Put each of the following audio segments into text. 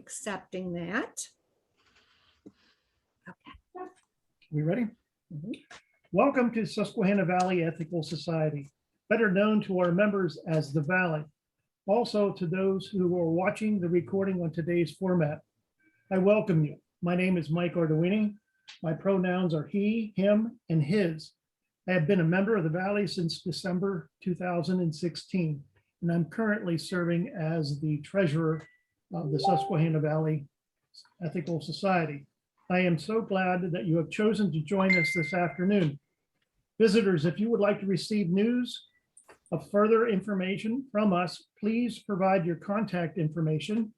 accepting that. Okay. We ready? Mhm. Welcome to Susquehanna Valley Ethical Society, better known to our members as the Valley. Also to those who are watching the recording on today's format. I welcome you. My name is Mike Arduini. My pronouns are he, him, and his. I have been a member of the Valley since December 2016, and I'm currently serving as the treasurer of the Susquehanna Valley Ethical Society. I am so glad that you have chosen to join us this afternoon. Visitors, if you would like to receive news of further information from us, please provide your contact information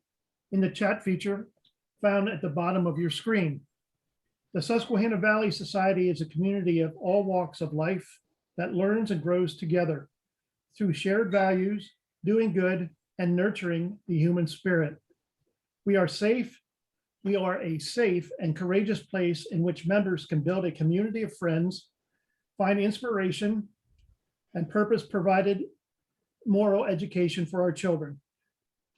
in the chat feature found at the bottom of your screen. The Susquehanna Valley Society is a community of all walks of life that learns and grows together through shared values, doing good, and nurturing the human spirit. We are a safe and courageous place in which members can build a community of friends, find inspiration and purpose-provided moral education for our children,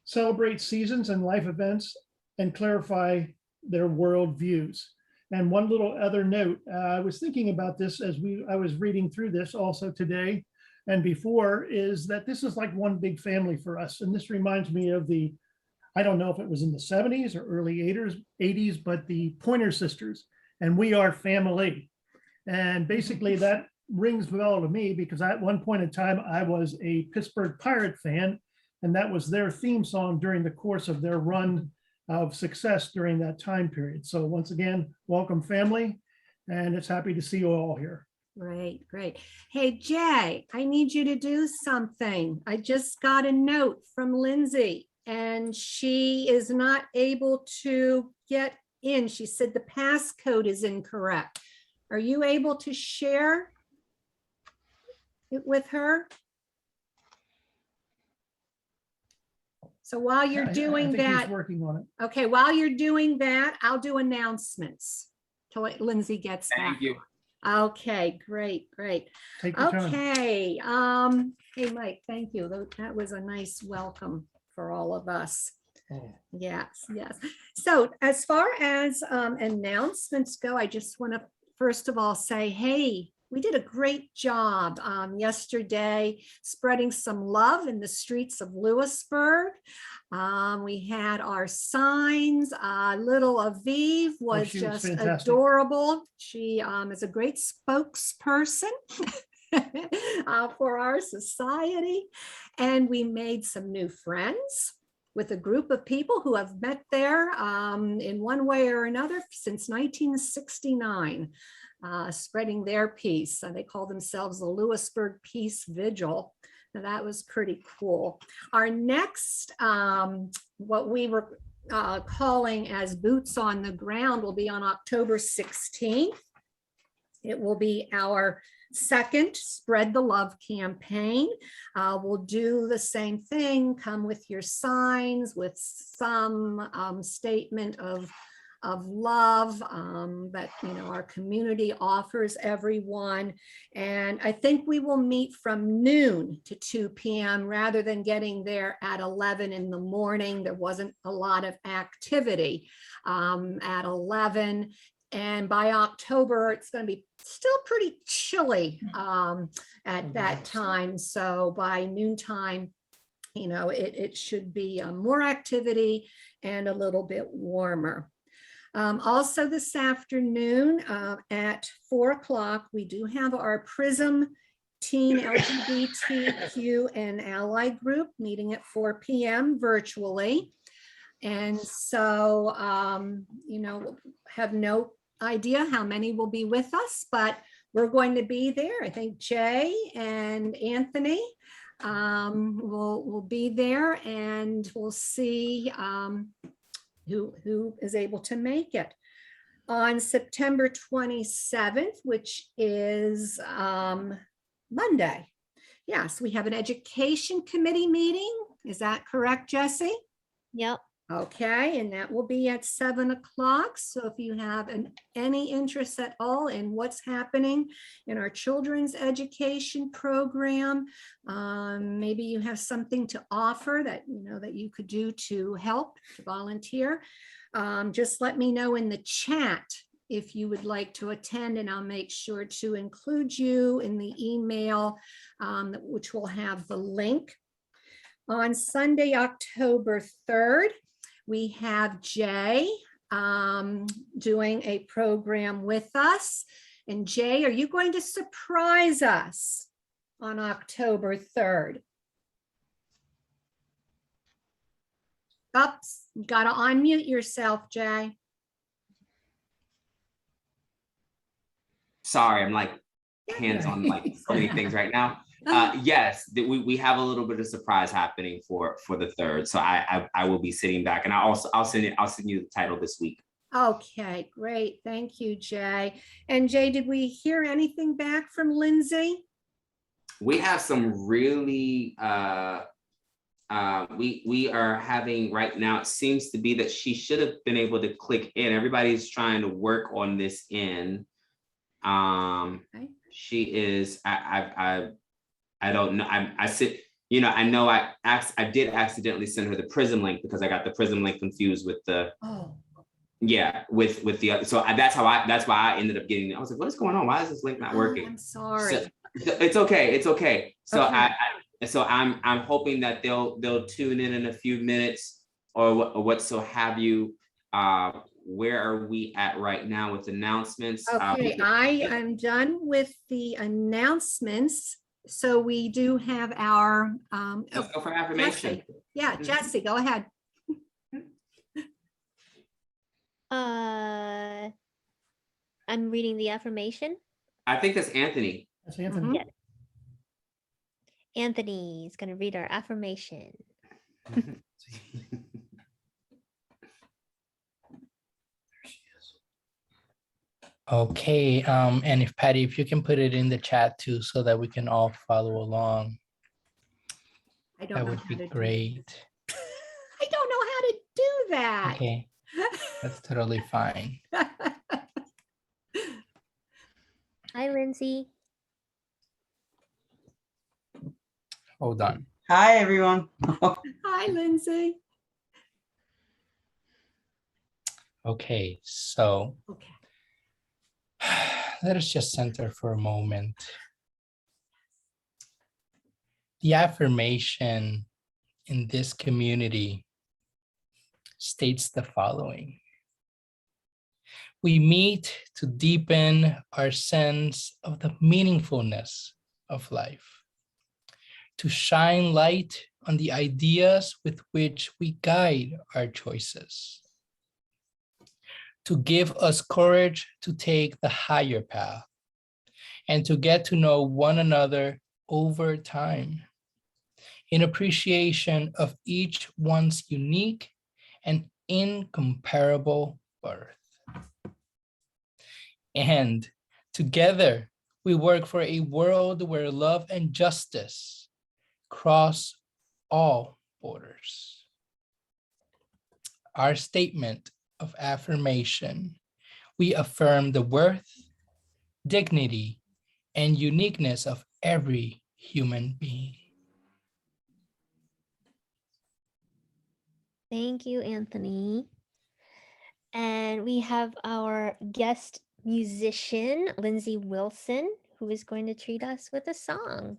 celebrate seasons and life events, and clarify their world views. And one little other note, I was thinking about this as I was reading through this also today and before, is that this is like one big family for us. And this reminds me of I don't know if it was in the 70s or early 80s, but the Pointer Sisters, and we are family. And basically that rings a bell to me because at one point in time, I was a Pittsburgh Pirate fan, and that was their theme song during the course of their run of success during that time period. So once again, welcome family, and it's happy to see you all here. Great, great. Hey, Jay, I need you to do something. I just got a note from Lindsey, and she is not able to get in. She said the passcode is incorrect. Are you able to share it with her? So while you're doing I think that, he's working on it. okay, while you're doing that, I'll do announcements till Lindsey gets back. Thank you. Okay, great, great. Take your time. Okay, hey, Mike, thank you. That was a nice welcome for all of us. Oh. Yes, yes. So as far as announcements go, I just want to first of all say, hey, we did a great job yesterday spreading some love in the streets of Lewisburg. We had our signs. Little Aviv was just fantastic. adorable. She is a great spokesperson for our society. And we made some new friends with a group of people who have met there in one way or another since 1969. Spreading their peace. They call themselves the Lewisburg Peace Vigil. Now, that was pretty cool. Our next, what we were calling as Boots on the Ground, will be on October 16th. It will be our second Spread the Love campaign. We'll do the same thing, come with your signs with some statement of love that our community offers everyone. And I think we will meet from noon to 2 p.m. rather than getting there at 11 in the morning. There wasn't a lot of activity at 11. And by October, it's going to be still pretty chilly at that time. So by noontime, it should be more activity and a little bit warmer. Also this afternoon at 4 o'clock, we do have our PRISM Teen LGBTQ and Ally group meeting at 4 p.m. virtually. And so, have no idea how many will be with us, but we're going to be there. I think Jay and Anthony will be there, and we'll see who is able to make it. On September 27th, which is Monday. Yes, we have an education committee meeting. Is that correct, Jessi? Yep. Okay, and that will be at 7 o'clock. So if you have any interest at all in what's happening in our children's education program, maybe you have something to offer that that you could do to help, to volunteer, just let me know in the chat if you would like to attend, and I'll make sure to include you in the email, which will have the link. On Sunday, October 3rd, we have Jay doing a program with us. And Jay, are you going to surprise us on October 3rd? Oops, you got to unmute yourself, Jay. Sorry, I'm like hands on like so many things right now. Yes, we have a little bit of surprise happening for the 3rd. So I will be sitting back, and I'll send you the title this week. Okay, great. Thank you, Jay. And Jay, did we hear anything back from Lindsey? We have some really we are having right now, it seems to be that she should have been able to click in. Everybody's trying to work on this in. Okay. She is, I don't know. I know I did accidentally send her the Prism link because I got the Prism link confused with the, with the other. So that's why I ended up getting, I was like, what is going on? Why is this link not working? I'm sorry. So, it's okay. It's okay. So okay. I'm hoping that they'll tune in a few minutes or what so have you. Where are we at right now with announcements? Okay, I am done with the announcements. So we do have our let's go for affirmation. Jessi. Yeah, Jessi, go ahead. I'm reading the affirmation. I think that's Anthony. That's Anthony. Yeah. Anthony is going to read our affirmation. Okay, and if Patty, if you can put it in the chat too, so that we can all follow along. That would be great. I don't know how to do that. Okay, that's totally fine. Hi, Lindsey. Hold on. Hi, everyone. Hi, Lindsey. Okay, so let us just center for a moment. The affirmation in this community states the following. We meet to deepen our sense of the meaningfulness of life, to shine light on the ideas with which we guide our choices, to give us courage to take the higher path, and to get to know one another over time, in appreciation of each one's unique and incomparable birth. And together, we work for a world where love and justice cross all borders. Our statement of affirmation, we affirm the worth, dignity, and uniqueness of every human being. Thank you, Anthony. And we have our guest musician, Lindsey Wilson, who is going to treat us with a song.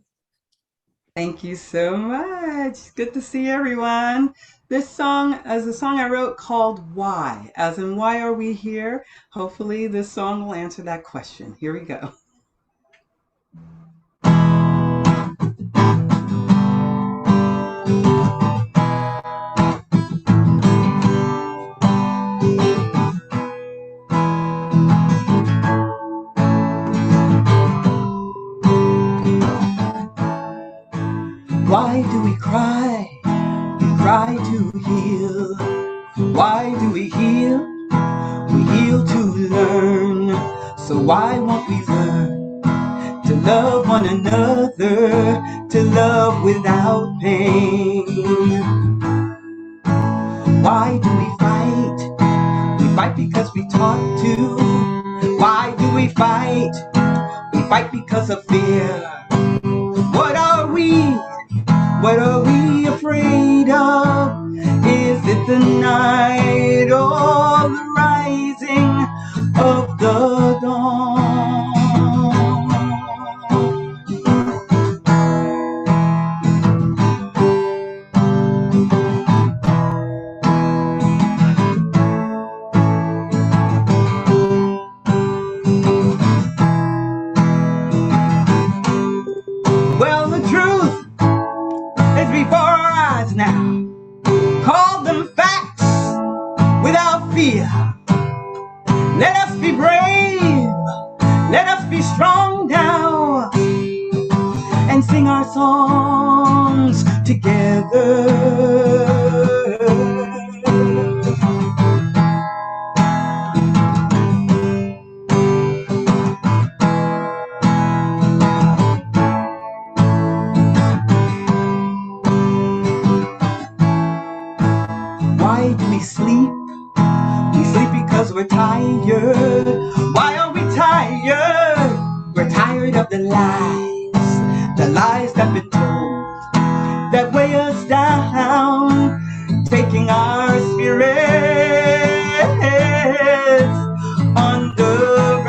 Thank you so much. Good to see everyone. This song is a song I wrote called Why, as in why are we here? Hopefully this song will answer that question. Here we go. Why do we cry? We cry to heal. Why do we heal? We heal to learn. So why won't we learn to love one another, to love without pain? Why do we fight? We fight because we taught to. Why do we fight? We fight because of fear. What are we? What are we afraid of? Is it the night or the rising of the dawn? Well, the truth is before our eyes now. Call them facts without fear. Let us be brave. Let us be strong now and sing our songs together. Why do we sleep? We sleep because we're tired. Why are we tired? We're tired of the lies that been told, that weigh us down, taking our spirits underground.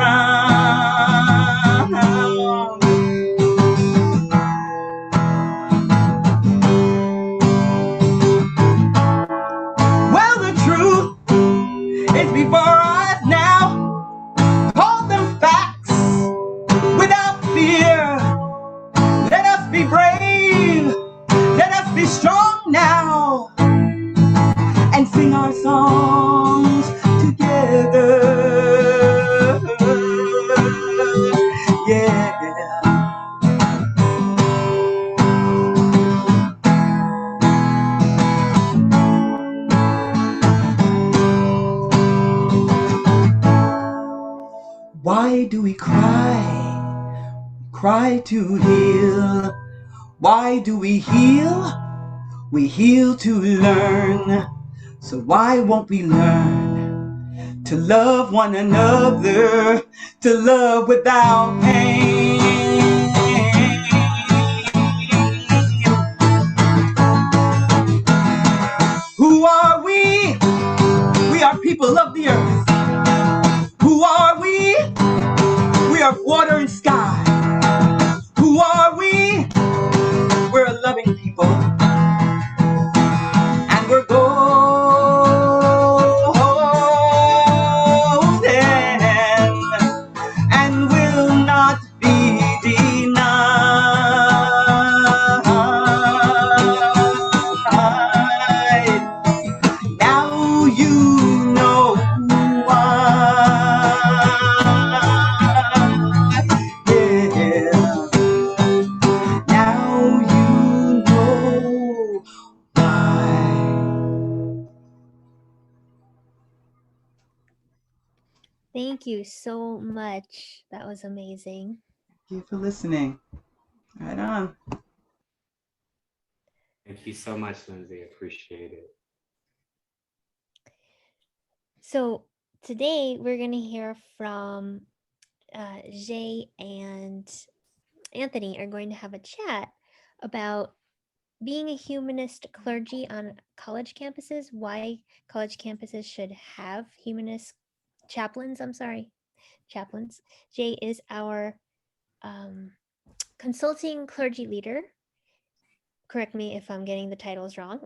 Well, the truth is before our eyes now. Call them facts without fear. Let us be brave. Let us be strong now and sing our songs together. Yeah. Why do we cry? Cry to heal. Why do we heal? We heal to learn. So why won't we learn to love one another, to love without pain? Who are we? We are people of the earth. Who are we? We are water and sky. Who are we? We're a loving people. And we're golden and will not be denied. Now you know why. Yeah. Now you know why. Thank you so much. That was amazing. Thank you for listening. Right on. Thank you so much, Lindsey. Appreciate it. So today we're going to hear from Jay and Anthony are going to have a chat about being a humanist clergy on college campuses, why college campuses should have humanist chaplains. Chaplains. Jay is our consulting clergy leader. Correct me if I'm getting the titles wrong.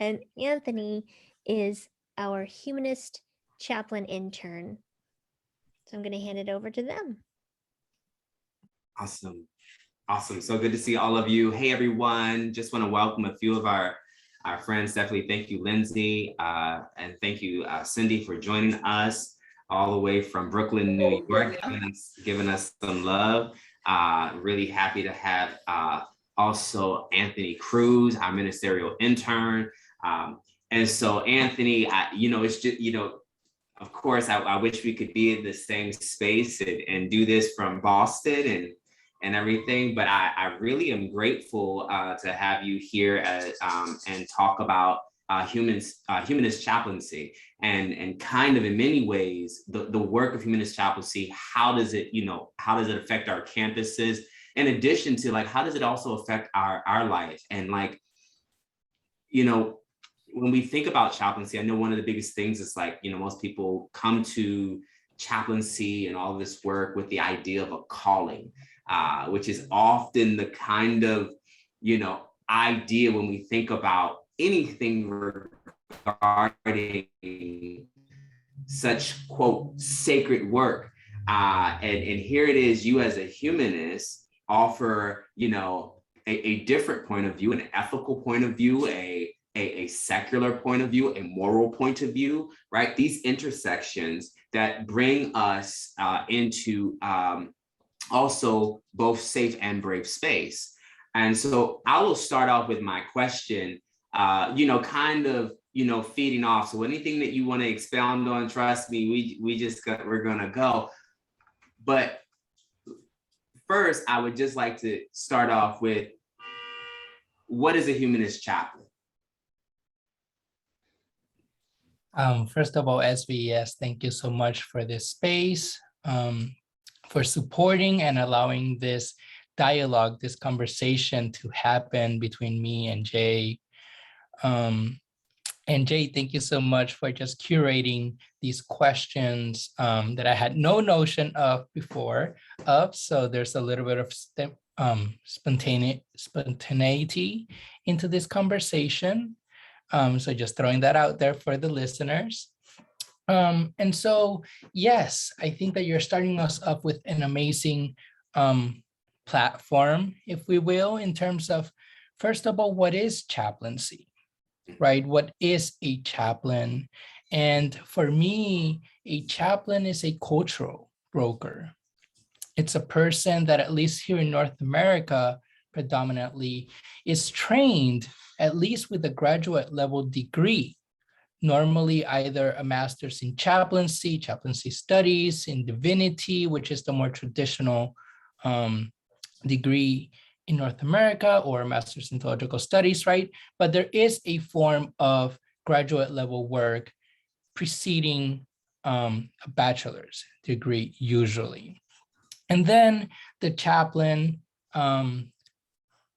And Anthony is our humanist chaplain intern. So I'm going to hand it over to them. Awesome. Awesome. So good to see all of you. Hey, everyone. Just want to welcome a few of our friends. Definitely thank you, Lindsey. And thank you, Cindy, for joining us all the way from Brooklyn, New York, giving us some love. Really happy to have also Anthony Cruz, our ministerial intern. And so Anthony, it's just, of course, I wish we could be in the same space and do this from Boston and everything, but I really am grateful to have you here and talk about humanist chaplaincy, and kind of in many ways the work of humanist chaplaincy. How does it affect our campuses? In addition to like, how does it also affect our life? And like, when we think about chaplaincy, I know one of the biggest things is like, most people come to chaplaincy and all this work with the idea of a calling, which is often the kind of, idea when we think about anything regarding such, quote, sacred work. And here it is, you as a humanist offer, a different point of view, an ethical point of view, a secular point of view, a moral point of view, right? These intersections that bring us into also both safe and brave space. And so I will start off with my question, kind of, feeding off. So anything that you want to expound on, trust me, we're gonna go. But first, I would just like to start off with, what is a humanist chaplain? First of all, SVES, thank you so much for this space, for supporting and allowing this dialogue, this conversation to happen between me and Jay. And Jay, thank you so much for just curating these questions that I had no notion of before. So there's a little bit of spontaneity into this conversation. So just throwing that out there for the listeners. And so, yes, I think that you're starting us up with an amazing platform, if we will, in terms of, first of all, what is chaplaincy, right? What is a chaplain? And for me, a chaplain is a cultural broker. It's a person that, at least here in North America, predominantly is trained at least with a graduate level degree, normally either a master's in chaplaincy studies, in divinity, which is the more traditional degree in North America, or a master's in theological studies, right? But there is a form of graduate level work preceding a bachelor's degree usually. And then the chaplain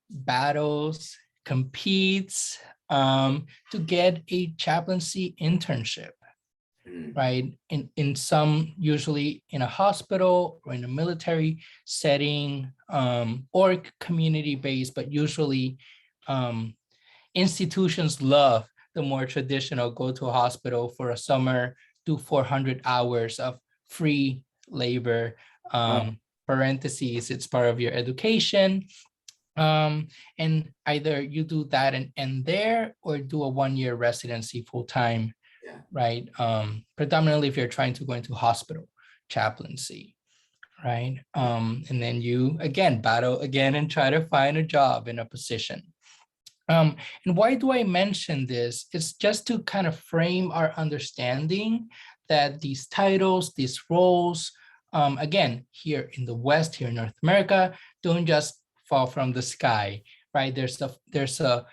battles, competes to get a chaplaincy internship, right? In some, usually in a hospital or in a military setting, or community-based, but usually institutions love the more traditional, go to a hospital for a summer, do 400 hours of free labor, parentheses, it's part of your education. And either you do that and end there, or do a 1-year residency full-time, right? Predominantly if you're trying to go into hospital chaplaincy, right? And then you, again, battle again and try to find a job in a position. And why do I mention this? It's just to kind of frame our understanding that these titles, these roles, again, here in the West, here in North America, don't just fall from the sky, right? There's a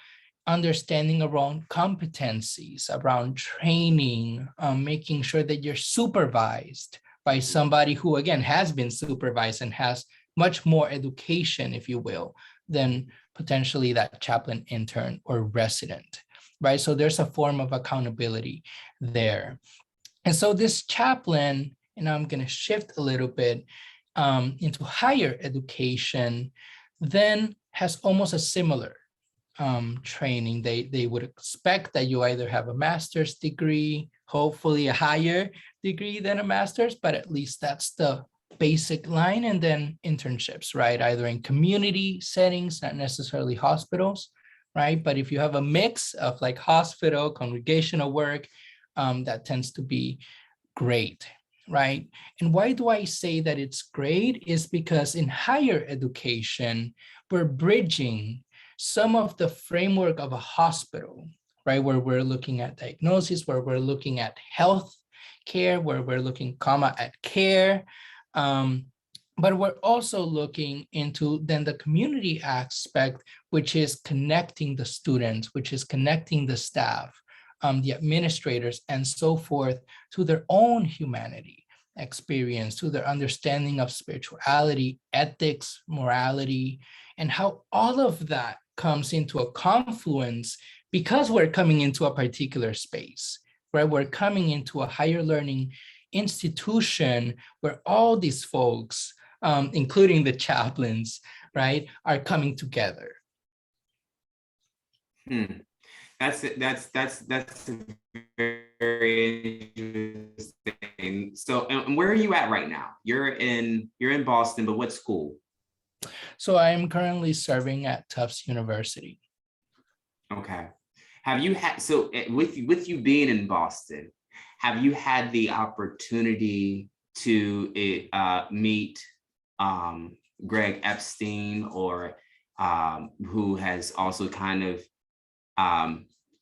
understanding around competencies, around training, making sure that you're supervised by somebody who, again, has been supervised and has much more education, if you will, than potentially that chaplain, intern, or resident, right? So there's a form of accountability there. And so this chaplain, and I'm going to shift a little bit into higher education, then has almost a similar training. They would expect that you either have a master's degree, hopefully a higher degree than a master's, but at least that's the basic line, and then internships, right? Either in community settings, not necessarily hospitals, right? But if you have a mix of like hospital, congregational work, that tends to be great, right? And why do I say that it's great is because in higher education, we're bridging some of the framework of a hospital, right? Where we're looking at diagnosis, where we're looking at health care, where we're looking, at care. But we're also looking into then the community aspect, which is connecting the students, which is connecting the staff, the administrators, and so forth, to their own humanity experience, to their understanding of spirituality, ethics, morality, and how all of that comes into a confluence because we're coming into a particular space, right? We're coming into a higher learning institution where all these folks, including the chaplains, right, are coming together. That's very interesting. So, and where are you at right now? You're in Boston, but what school? So I am currently serving at Tufts University. Okay. Have you had, so with you being in Boston, have you had the opportunity to meet Greg Epstein, or who has also kind of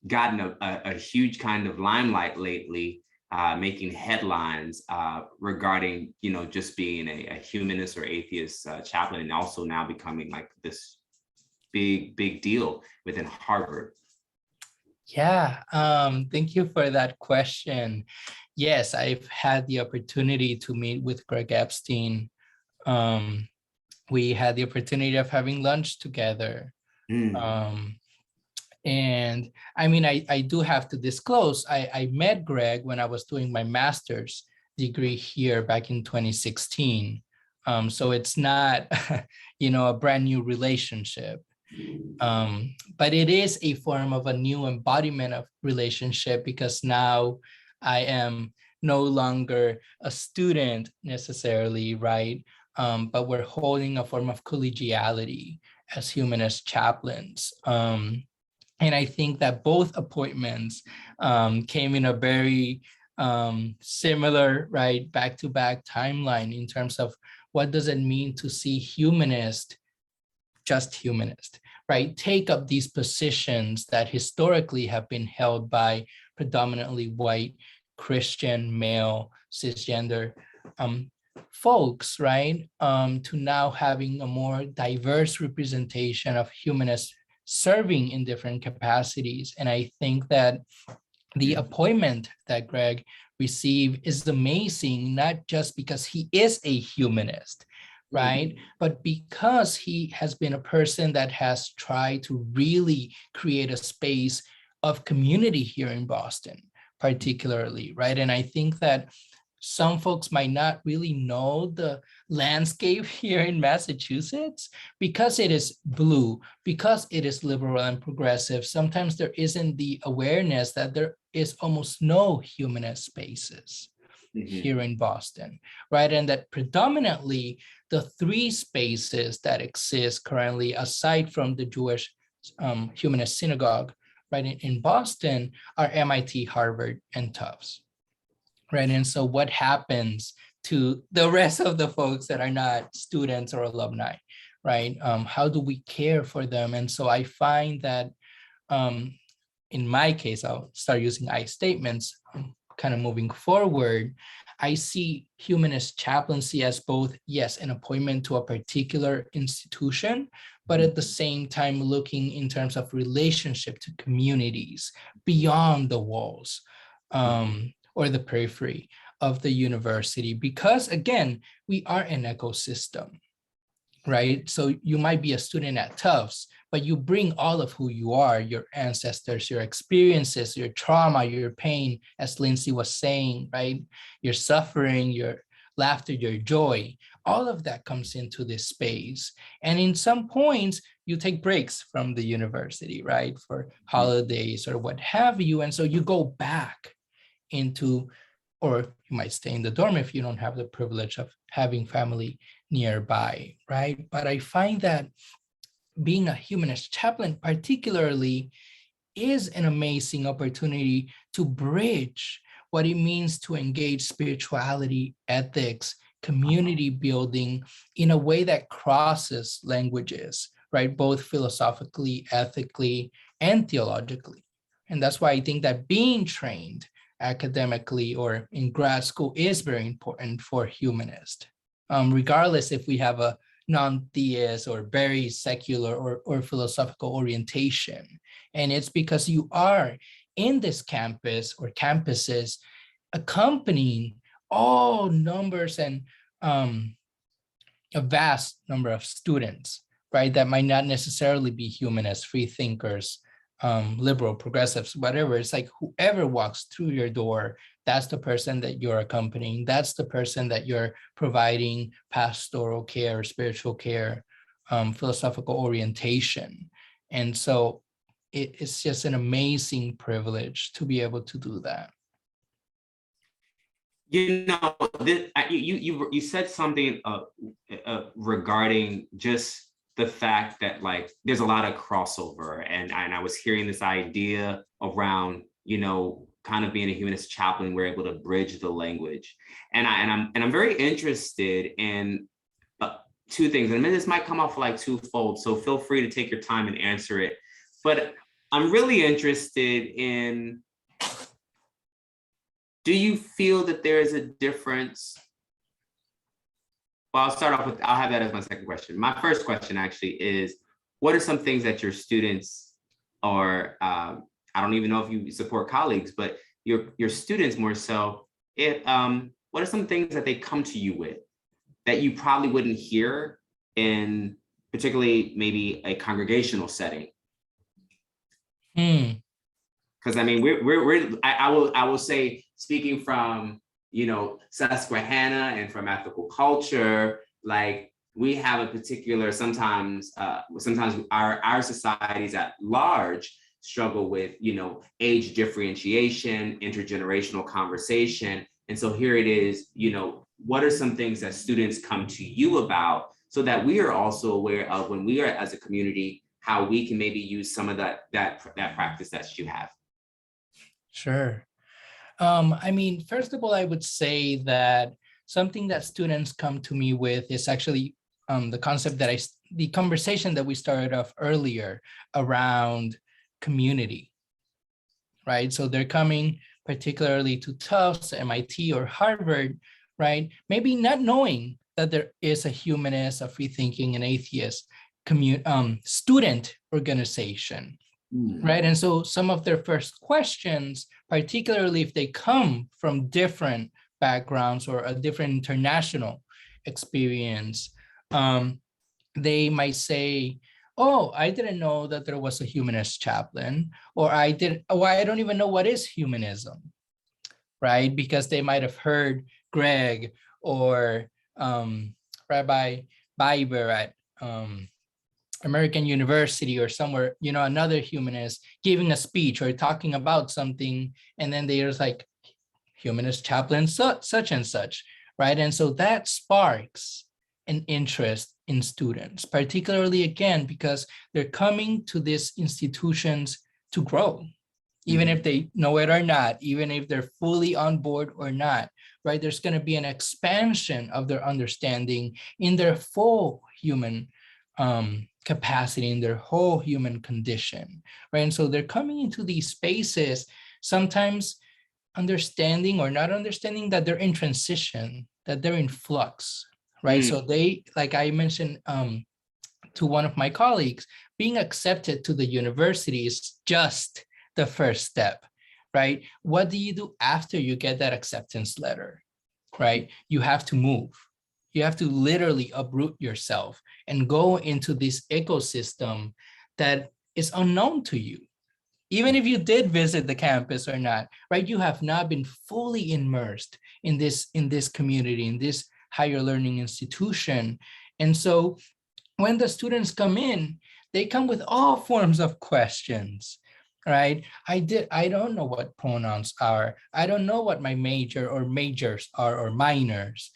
gotten a huge kind of limelight lately, making headlines regarding, you know, just being a humanist or atheist chaplain, and also now becoming like this big deal within Harvard? Yeah, thank you for that question. Yes, I've had the opportunity to meet with Greg Epstein. We had the opportunity of having lunch together. And I mean, I do have to disclose, I met Greg when I was doing my master's degree here back in 2016. So it's not, you know, a brand new relationship. But it is a form of a new embodiment of relationship, because now I am no longer a student necessarily, right? But we're holding a form of collegiality as humanist chaplains. And I think that both appointments came in a very similar, right, back-to-back timeline in terms of what does it mean to see humanist, just humanist, right, take up these positions that historically have been held by predominantly white, Christian, male, cisgender folks, right, to now having a more diverse representation of humanists serving in different capacities. And I think that the appointment that Greg received is amazing, not just because he is a humanist, right, but because he has been a person that has tried to really create a space of community here in Boston, particularly, right? And I think that some folks might not really know the landscape here in Massachusetts because it is blue, because it is liberal and progressive. Sometimes there isn't the awareness that there is almost no humanist spaces here in Boston, right? And that predominantly the three spaces that exist currently, aside from the Jewish Humanist Synagogue, right, in Boston, are MIT, Harvard, and Tufts. Right. And so what happens to the rest of the folks that are not students or alumni, right? How do we care for them? And so I find that in my case, I'll start using I statements, kind of moving forward. I see humanist chaplaincy as both, yes, an appointment to a particular institution, but at the same time looking in terms of relationship to communities beyond the walls. Or the periphery of the university, because again, we are an ecosystem, right? So you might be a student at Tufts, but you bring all of who you are, your ancestors, your experiences, your trauma, your pain, as Lindsey was saying, right? Your suffering, your laughter, your joy, all of that comes into this space. And in some points, you take breaks from the university, right? For holidays or what have you. And so you go back into, or you might stay in the dorm if you don't have the privilege of having family nearby, right? But I find that being a humanist chaplain particularly is an amazing opportunity to bridge what it means to engage spirituality, ethics, community building in a way that crosses languages, right? Both philosophically, ethically, and theologically. And that's why I think that being trained academically or in grad school is very important for humanists, regardless if we have a non-theist or very secular or philosophical orientation. And it's because you are in this campus or campuses, accompanying all numbers and a vast number of students, right? That might not necessarily be humanists, free thinkers, liberal, progressives, whatever. It's like whoever walks through your door, that's the person that you're accompanying. That's the person that you're providing pastoral care, spiritual care, philosophical orientation. And so it's just an amazing privilege to be able to do that. You know, you said something regarding just the fact that like there's a lot of crossover, and I was hearing this idea around, you know, kind of being a humanist chaplain, we're able to bridge the language, and I'm very interested in two things, and I mean, this might come off like twofold, so feel free to take your time and answer it. But I'm really interested in, do you feel that there is a difference? Well, I'll start off with, I'll have that as my second question. My first question actually is, what are some things that your students, or I don't even know if you support colleagues, but your students more so, what are some things that they come to you with that you probably wouldn't hear in particularly maybe a congregational setting? Because I mean, I will say, speaking from, you know, Susquehanna and from ethical culture, like we have a particular, sometimes our societies at large struggle with, you know, age differentiation, intergenerational conversation. And so here it is, you know, what are some things that students come to you about, so that we are also aware of, when we are as a community, how we can maybe use some of that practice that you have? Sure. I mean, first of all, I would say that something that students come to me with is actually the concept that the conversation that we started off earlier around community, right? So they're coming particularly to Tufts, MIT, or Harvard, right? Maybe not knowing that there is a humanist, a free thinking, and atheist student organization. Right. And so some of their first questions, particularly if they come from different backgrounds or a different international experience, they might say, oh, I didn't know that there was a humanist chaplain, or I don't even know what is humanism, right? Because they might have heard Greg or Rabbi Biber at American University or somewhere, you know, another humanist giving a speech or talking about something, and then there's like humanist chaplain such and such, right? And so that sparks an interest in students, particularly again, because they're coming to these institutions to grow, even if they know it or not, even if they're fully on board or not, right? There's going to be an expansion of their understanding in their full human capacity, in their whole human condition, right? And so they're coming into these spaces, sometimes understanding or not understanding that they're in transition, that they're in flux, right? So they, like I mentioned to one of my colleagues, being accepted to the university is just the first step, right? What do you do after you get that acceptance letter, right? You have to move. You have to literally uproot yourself and go into this ecosystem that is unknown to you. Even if you did visit the campus or not, right? You have not been fully immersed in this community, in this higher learning institution. And so when the students come in, they come with all forms of questions, right? I don't know what pronouns are. I don't know what my major or majors are, or minors.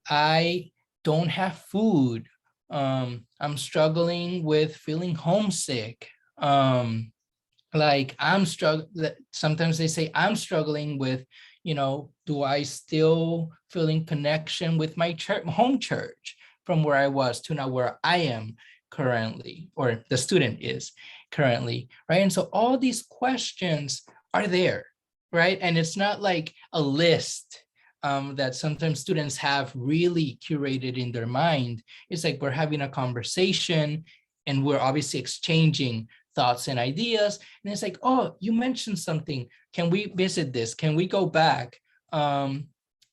I don't have food. I'm struggling with feeling homesick. Like I'm struggling. Sometimes they say I'm struggling with, you know, do I still feel in connection with my church, home church, from where I was to now where I am currently, or the student is currently, right? And so all these questions are there, right? And it's not like a list that sometimes students have really curated in their mind. It's like we're having a conversation and we're obviously exchanging thoughts and ideas. And it's like, oh, you mentioned something. Can we visit this? Can we go back? And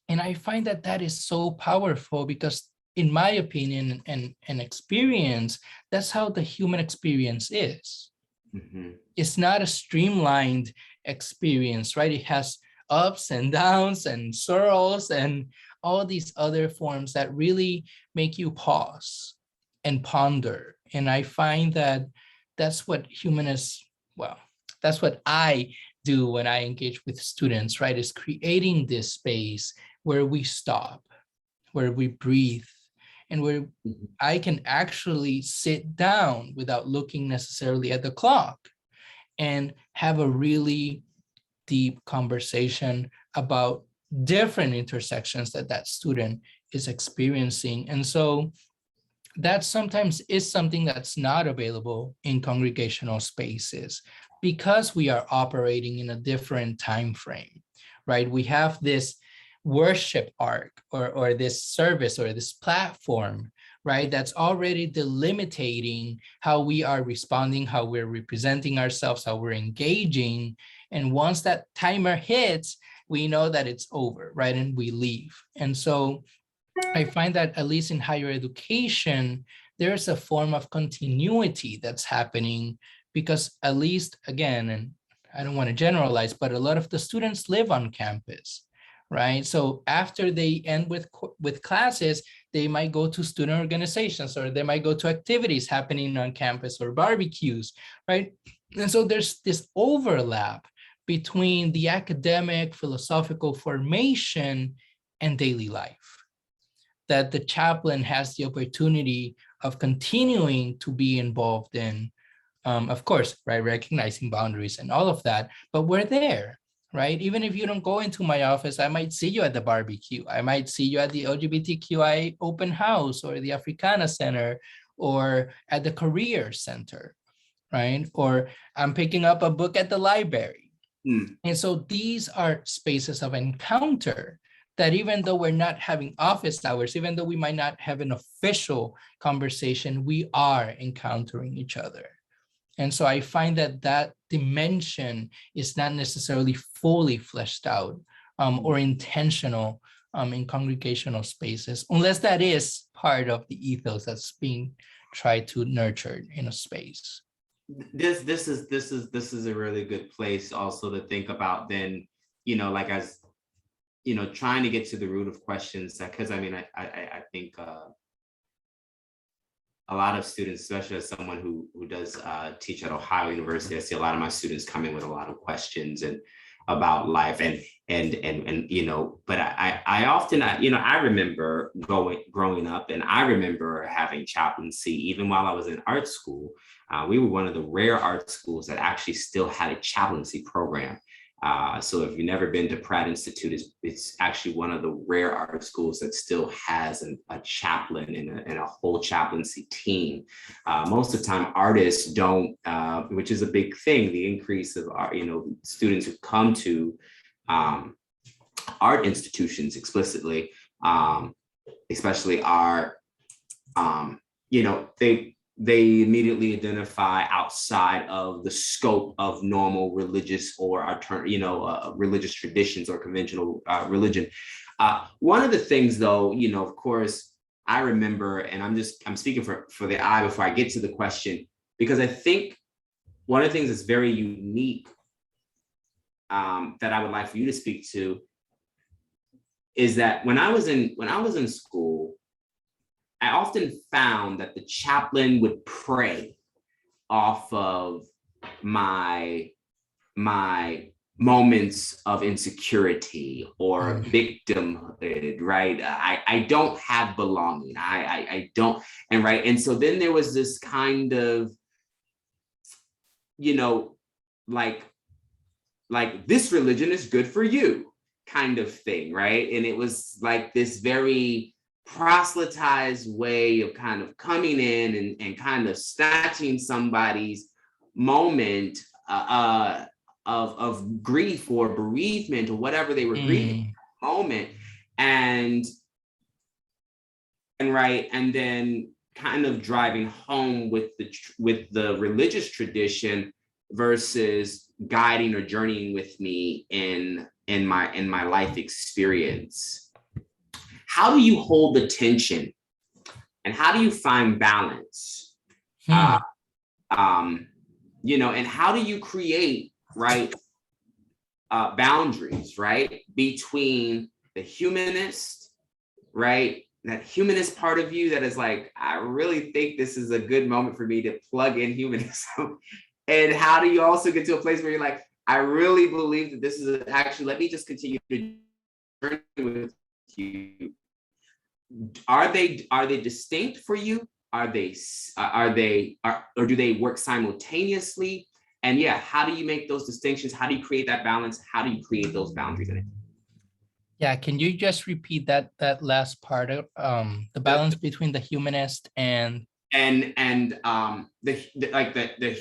I find that that is so powerful because in my opinion and experience, that's how the human experience is. Mhm. It's not a streamlined experience, right? It has ups and downs and swirls and all these other forms that really make you pause and ponder. And I find that that's what humanists, well, that's what I do when I engage with students, right? Is creating this space where we stop, where we breathe, and where Mhm. I can actually sit down without looking necessarily at the clock and have a really deep conversation about different intersections that that student is experiencing. And so that sometimes is something that's not available in congregational spaces because we are operating in a different time frame, right? We have this worship arc or this service or this platform, right? That's already delimiting how we are responding, how we're representing ourselves, how we're engaging. And once that timer hits, we know that it's over, right? And we leave. And so I find that at least in higher education, there's a form of continuity that's happening because at least, again, and I don't want to generalize, but a lot of the students live on campus, right? So after they end with classes, they might go to student organizations or they might go to activities happening on campus or barbecues, right? And so there's this overlap between the academic philosophical formation and daily life that the chaplain has the opportunity of continuing to be involved in, of course, right, recognizing boundaries and all of that, but we're there, right? Even if you don't go into my office, I might see you at the barbecue. I might see you at the LGBTQI open house or the Africana Center or at the Career Center, right? Or I'm picking up a book at the library. Mm. And so these are spaces of encounter that even though we're not having office hours, even though we might not have an official conversation, we are encountering each other. And so I find that that dimension is not necessarily fully fleshed out or intentional in congregational spaces, unless that is part of the ethos that's being tried to nurture in a space. This is a really good place also to think about then, like as trying to get to the root of questions, because I mean I think a lot of students, especially as someone who does teach at Ohio University, I see a lot of my students come in with a lot of questions and about life and but I often I remember growing up, and I remember having chaplaincy even while I was in art school. We were one of the rare art schools that actually still had a chaplaincy program. So if you've never been to Pratt Institute, it's actually one of the rare art schools that still has a chaplain and a whole chaplaincy team. Most of the time, artists don't, which is a big thing. The increase of students who come to art institutions explicitly, especially are, they immediately identify outside of the scope of normal religious or religious traditions or conventional religion. One of the things, though, of course, I remember, and I'm speaking for the eye before I get to the question, because I think one of the things that's very unique that I would like for you to speak to is that when I was in school, I often found that the chaplain would pray off of my moments of insecurity or victimhood, right? I don't have belonging. I don't, and right. And so then there was this kind of, like this religion is good for you kind of thing, right? And it was like this very proselytized way of kind of coming in and kind of snatching somebody's moment of grief or bereavement or whatever they were grieving at the moment, and right, and then kind of driving home with the religious tradition versus guiding or journeying with me in my life experience. How do you hold the tension, and how do you find balance? You know, and how do you create, right, boundaries, right, between the humanist, right, that humanist part of you that is like, I really think this is a good moment for me to plug in humanism. And how do you also get to a place where you're like, I really believe that this is actually, let me just continue to journey with you. Are they distinct for you? Or do they work simultaneously? And yeah, how do you make those distinctions? How do you create that balance? How do you create those boundaries in it? Yeah, can you just repeat that last part of the balance between the humanist and the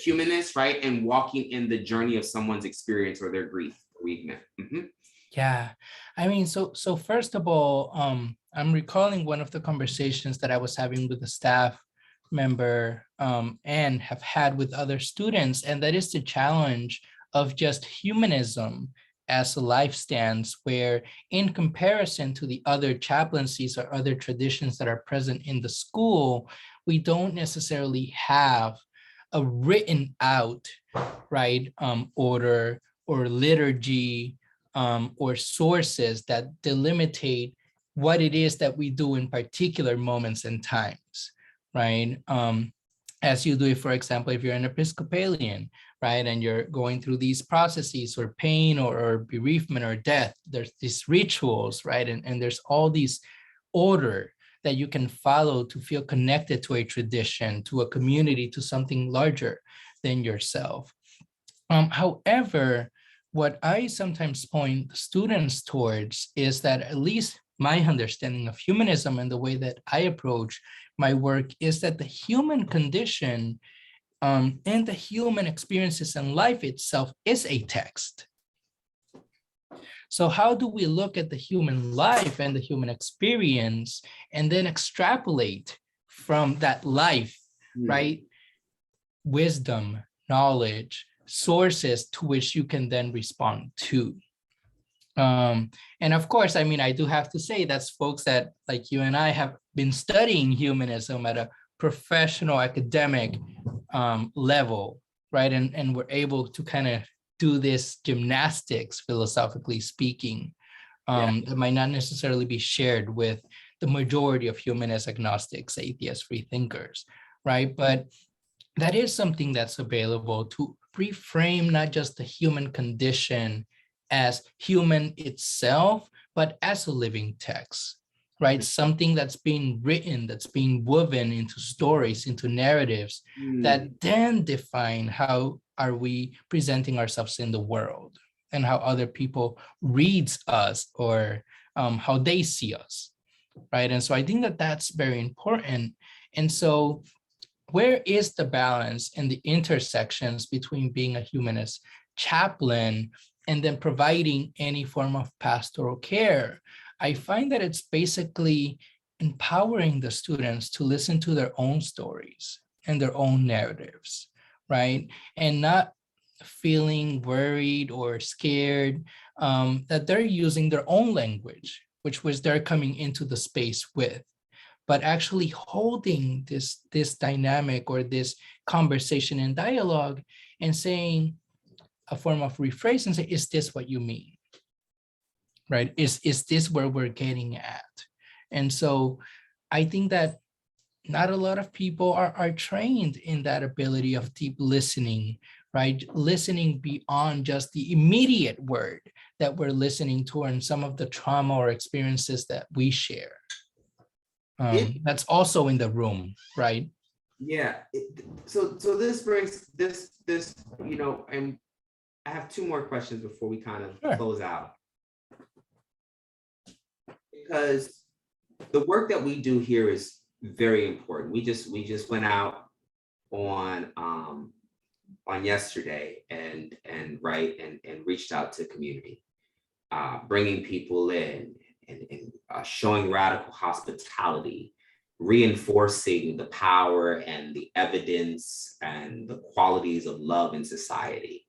humanist, right? And walking in the journey of someone's experience or their grief, bereavement. Mm-hmm. Yeah, I mean, so first of all, I'm recalling one of the conversations that I was having with a staff member and have had with other students, and that is the challenge of just humanism as a life stance, where in comparison to the other chaplaincies or other traditions that are present in the school, we don't necessarily have a written out, right, order or liturgy or sources that delimitate what it is that we do in particular moments and times, right? As you do it, for example, if you're an Episcopalian, right, and you're going through these processes or pain or bereavement or death, there's these rituals, right? And there's all these order that you can follow to feel connected to a tradition, to a community, to something larger than yourself. However, what I sometimes point students towards is that, at least my understanding of humanism and the way that I approach my work, is that the human condition and the human experiences and life itself is a text. So how do we look at the human life and the human experience and then extrapolate from that life, right? Wisdom, knowledge, sources to which you can then respond to. And of course, I mean, I do have to say that's folks that, like you and I, have been studying humanism at a professional academic level, right? And we're able to kind of do this gymnastics, philosophically speaking, that might not necessarily be shared with the majority of humanist agnostics, atheists, free thinkers, right? But that is something that's available to reframe not just the human condition as human itself, but as a living text, right? Something that's being written, that's being woven into stories, into narratives that then define how are we presenting ourselves in the world and how other people reads us or how they see us, right? And so I think that that's very important. And so where is the balance and the intersections between being a humanist chaplain and then providing any form of pastoral care? I find that it's basically empowering the students to listen to their own stories and their own narratives, right? And not feeling worried or scared that they're using their own language, which was they're coming into the space with, but actually holding this dynamic or this conversation and dialogue and saying a form of rephrase and say, is this what you mean? Right? Is this where we're getting at? And so I think that not a lot of people are trained in that ability of deep listening, right? Listening beyond just the immediate word that we're listening to and some of the trauma or experiences that we share. That's also in the room, right? Yeah. So this brings this, you know, and I have two more questions before we kind of close out. Because the work that we do here is very important. We just went out on yesterday and reached out to community, bringing people in and showing radical hospitality reinforcing the power and the evidence and the qualities of love in society.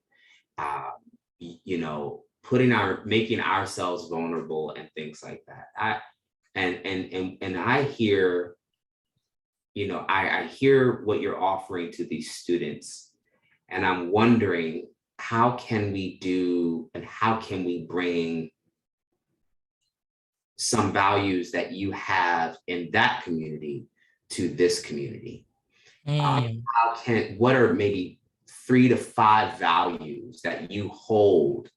You know, making ourselves vulnerable and things like that. And I hear, you know, I hear what you're offering to these students, and I'm wondering, how can we bring some values that you have in that community to this community? What are maybe 3 to 5 values that you hold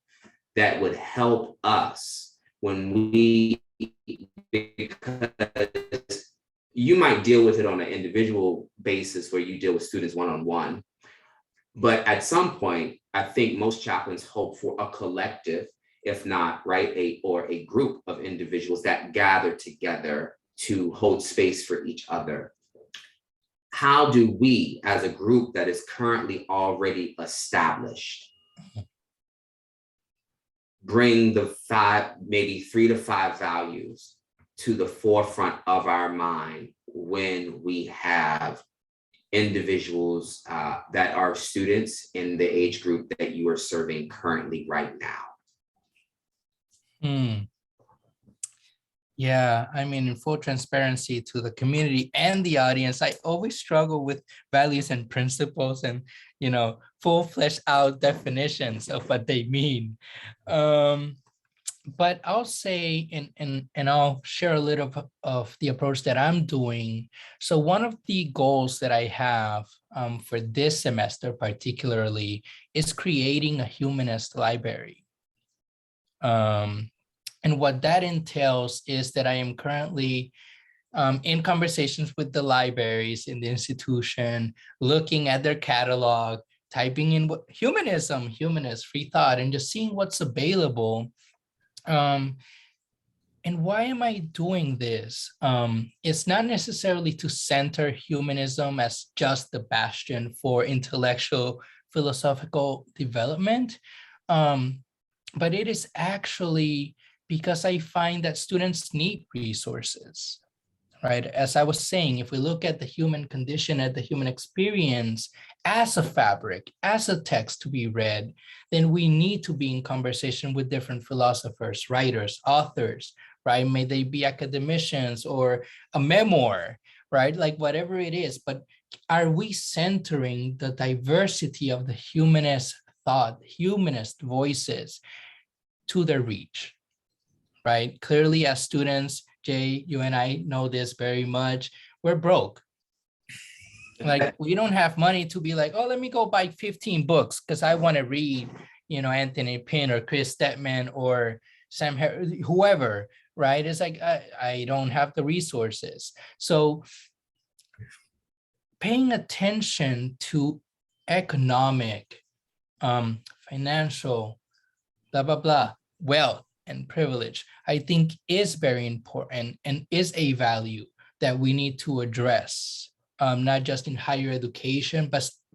that would help us when because you might deal with it on an individual basis where you deal with students one-on-one, but at some point, I think most chaplains hope for a collective, if not, right, a group of individuals that gather together to hold space for each other. How do we, as a group that is currently already established, bring the 5, maybe 3 to 5 values to the forefront of our mind when we have individuals that are students in the age group that you are serving currently right now? Yeah, I mean, in full transparency to the community and the audience, I always struggle with values and principles and, you know, full fleshed out definitions of what they mean. But I'll say, and I'll share a little of the approach that I'm doing. So one of the goals that I have for this semester particularly is creating a humanist library. And what that entails is that I am currently in conversations with the libraries in the institution, looking at their catalog, typing in what humanism, humanist, free thought, and just seeing what's available. And why am I doing this? It's not necessarily to center humanism as just the bastion for intellectual philosophical development, but it is actually because I find that students need resources, right? As I was saying, if we look at the human condition, at the human experience as a fabric, as a text to be read, then we need to be in conversation with different philosophers, writers, authors, right? May they be academicians or a memoir, right? Like whatever it is, but are we centering the diversity of the humanist thought, humanist voices to their reach, right? Clearly as students, Jay, you and I know this very much, we're broke. Like we don't have money to be like, oh, let me go buy 15 books because I want to read, you know, Anthony Pinn or Chris Stedman or Sam Harris, whoever, right? It's like, I don't have the resources. So paying attention to economic, financial, blah, blah, blah, wealth and privilege, I think is very important and is a value that we need to address. Not just in higher education,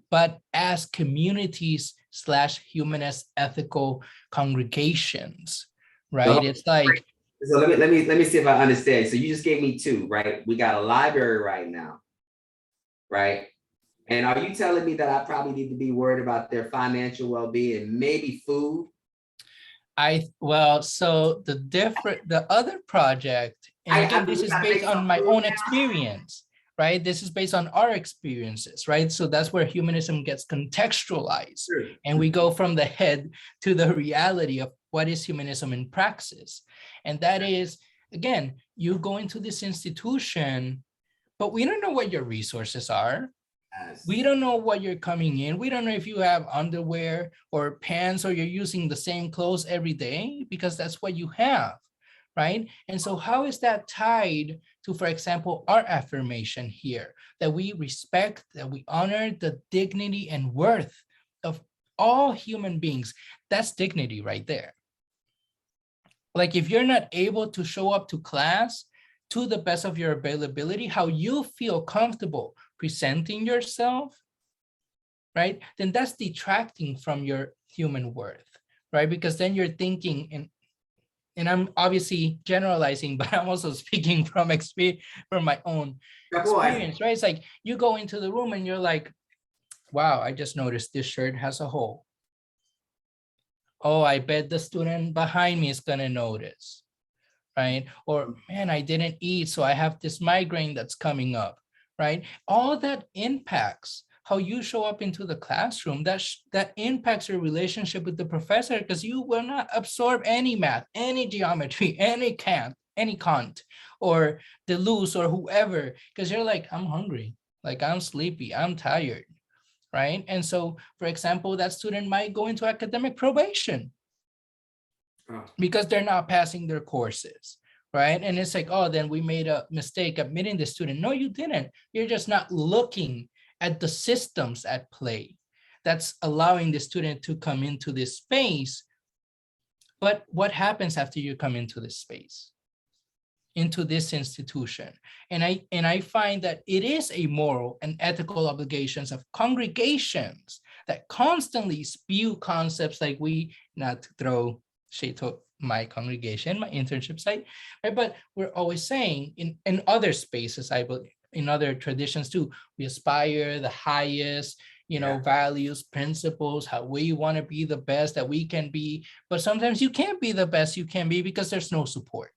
but as communities / humanist ethical congregations, right? It's like, so let me see if I understand. So you just gave me 2, right? We got a library right now, right? And are you telling me that I probably need to be worried about their financial well-being and maybe food? So the other project, and again, this is based on my own experience, right? This is based on our experiences, right? So that's where humanism gets contextualized. Sure. And we go from the head to the reality of what is humanism in praxis. And that is, again, you go into this institution, but we don't know what your resources are. Yes. We don't know what you're coming in. We don't know if you have underwear or pants or you're using the same clothes every day because that's what you have, right? And so how is that tied to, for example, our affirmation here, that we respect, that we honor the dignity and worth of all human beings? That's dignity right there. Like if you're not able to show up to class to the best of your availability, how you feel comfortable presenting yourself, right? Then that's detracting from your human worth, right? Because then you're thinking and I'm obviously generalizing, but I'm also speaking from my own experience, right? It's like you go into the room and you're like, wow, I just noticed this shirt has a hole. Oh, I bet the student behind me is gonna notice, right? Or, man, I didn't eat, so I have this migraine that's coming up, right? All that impacts how you show up into the classroom. That impacts your relationship with the professor, because you will not absorb any math, any geometry, any Kant, or Deleuze or whoever, because you're like, I'm hungry, like I'm sleepy, I'm tired, right? And so, for example, that student might go into academic probation because they're not passing their courses, right? And it's like, oh, then we made a mistake admitting the student. No, you didn't. You're just not looking at the systems at play that's allowing the student to come into this space. But what happens after you come into this space, into this institution? And I find that it is a moral and ethical obligations of congregations that constantly spew concepts like not to throw shade to my congregation, my internship site, right? But we're always saying in other spaces, I believe, in other traditions too, we aspire the highest, values, principles, how we want to be the best that we can be. But sometimes you can't be the best you can be because there's no support.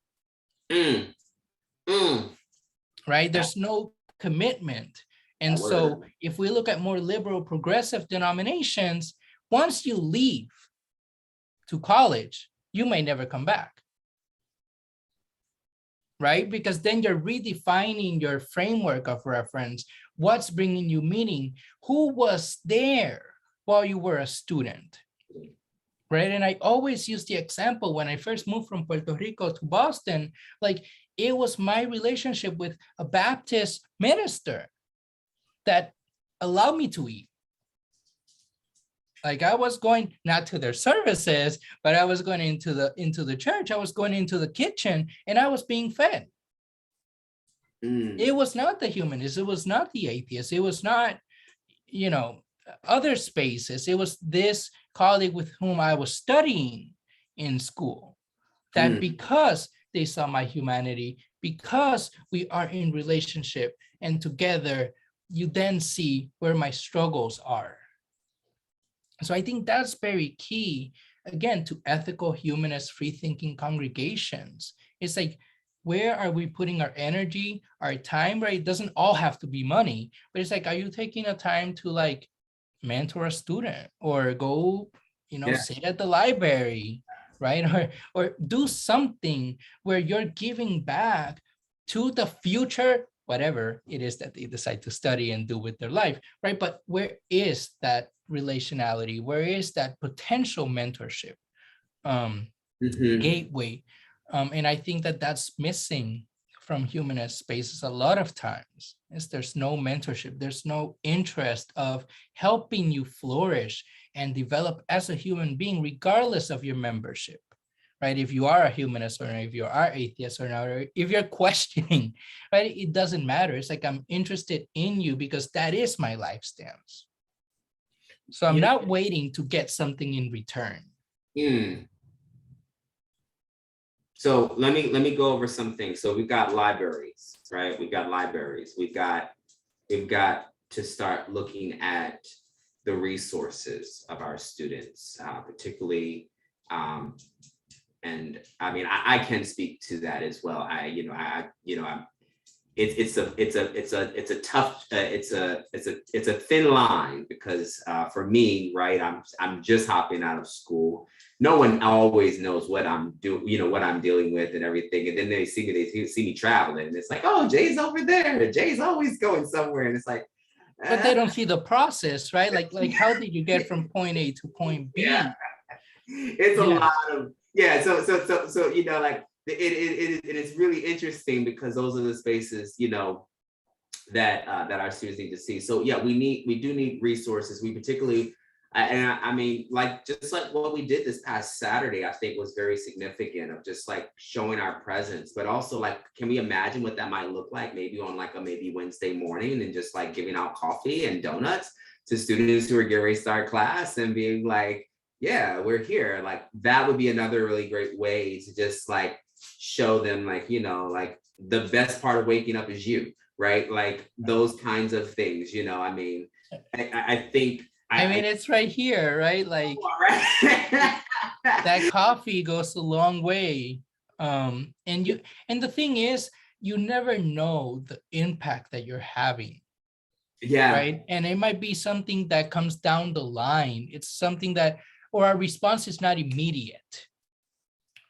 Right? There's no commitment. And so if we look at more liberal, progressive denominations, once you leave to college, you may never come back. Right? Because then you're redefining your framework of reference. What's bringing you meaning? Who was there while you were a student? Right? And I always use the example when I first moved from Puerto Rico to Boston, like it was my relationship with a Baptist minister that allowed me to eat. Like I was going not to their services, but I was going into the church. I was going into the kitchen and I was being fed. It was not the humanists. It was not the atheists. It was not, other spaces. It was this colleague with whom I was studying in school, that because they saw my humanity, because we are in relationship and together, you then see where my struggles are. So I think that's very key, again, to ethical, humanist, free-thinking congregations. It's like, where are we putting our energy, our time, right? It doesn't all have to be money, but it's like, are you taking a time to like mentor a student or go, sit at the library, right? Or do something where you're giving back to the future, whatever it is that they decide to study and do with their life, right? But where is that relationality? Where is that potential mentorship gateway? And I think that that's missing from humanist spaces a lot of times. Is there's no mentorship, there's no interest of helping you flourish and develop as a human being, regardless of your membership, right? If you are a humanist or if you are atheist or not, or if you're questioning, right? It doesn't matter. It's like, I'm interested in you because that is my life stance. So I'm not waiting to get something in return. So let me go over some things. So we've got libraries, right? We've got libraries. We've got to start looking at the resources of our students, particularly, and I mean, I can speak to that as well. It's a thin line because for me, right, I'm just hopping out of school. No one always knows what I'm doing, what I'm dealing with and everything. And then they see me traveling, and it's like, oh, Jay's over there. Jay's always going somewhere, and it's like, but they don't see the process, right? Like how did you get from point A to point B? Yeah. It's a lot of So like it is really interesting because those are the spaces that our students need to see. So yeah, we do need resources. We particularly, and I mean, like just like what we did this past Saturday, I think was very significant of just like showing our presence, but also like, can we imagine what that might look like maybe on like a Wednesday morning and just like giving out coffee and donuts to students who are getting ready to start class and being like, yeah, we're here. Like that would be another really great way to just like show them like, you know, like the best part of waking up is you, right? Like those kinds of things, you know, I mean, I think. I mean, it's right here, right? Like that coffee goes a long way. And the thing is, you never know the impact that you're having. Yeah. Right. And it might be something that comes down the line. It's something that, or our response is not immediate.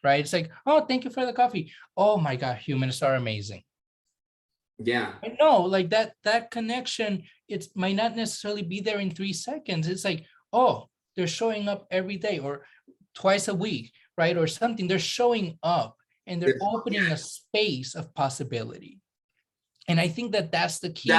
Right. It's like, oh, thank you for the coffee. Oh my God, humanists are amazing. Yeah. I know, like that connection, it might not necessarily be there in 3 seconds. It's like, oh, they're showing up every day or twice a week, right? Or something. They're showing up and they're opening a space of possibility. And I think that that's the key.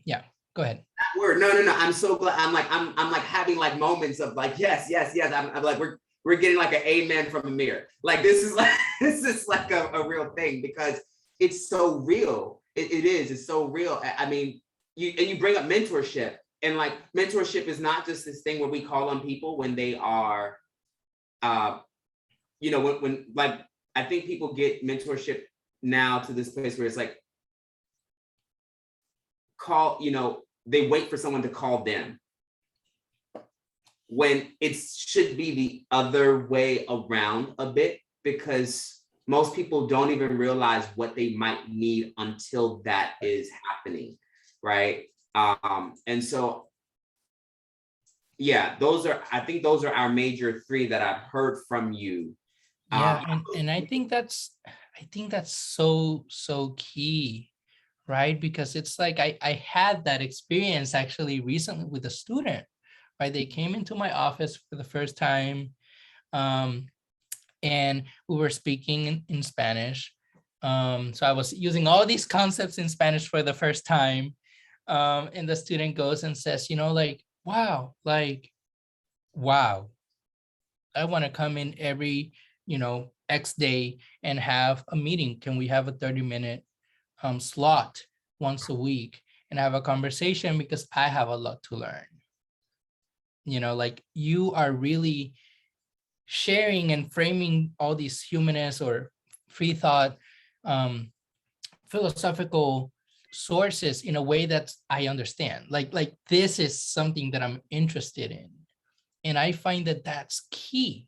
Yeah, go ahead. That word, no. I'm so glad. I'm like having like moments of like, yes. I'm like, we're getting like an amen from the mirror. Like this is like a real thing because it's so real. It is. It's so real. I mean, you bring up mentorship, and like mentorship is not just this thing where we call on people when they are, you know, when like I think people get mentorship now to this place where it's like they wait for someone to call them when it should be the other way around a bit, because most people don't even realize what they might need until that is happening, right? And so, yeah, I think those are our major 3 that I've heard from you. Yeah, and I think that's so key, right? Because it's like I had that experience actually recently with a student, right? They came into my office for the first time, and we were speaking in Spanish. So I was using all these concepts in Spanish for the first time. And the student goes and says, you know, like, wow, I want to come in every, you know, X day and have a meeting. Can we have a 30-minute slot once a week and have a conversation, because I have a lot to learn. You know, like you are really sharing and framing all these humanist or free thought philosophical sources in a way that I understand. Like this is something that I'm interested in. And I find that that's key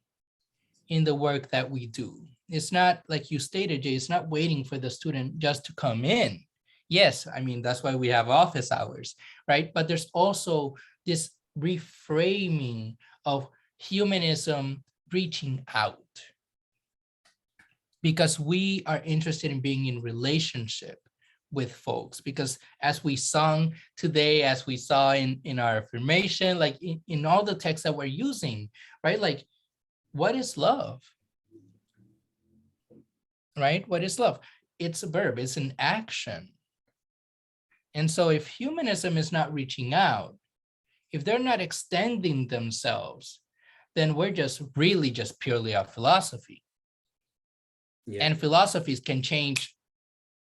in the work that we do. It's not like you stated, Jay, it's not waiting for the student just to come in. Yes, I mean, that's why we have office hours, right? But there's also this reframing of humanism reaching out, because we are interested in being in relationship with folks. Because as we sung today, as we saw in our affirmation, like in all the texts that we're using, right? Like, what is love? Right? What is love? It's a verb, it's an action. And so if humanism is not reaching out, if they're not extending themselves, then we're just really just purely a philosophy. Yeah. And philosophies can change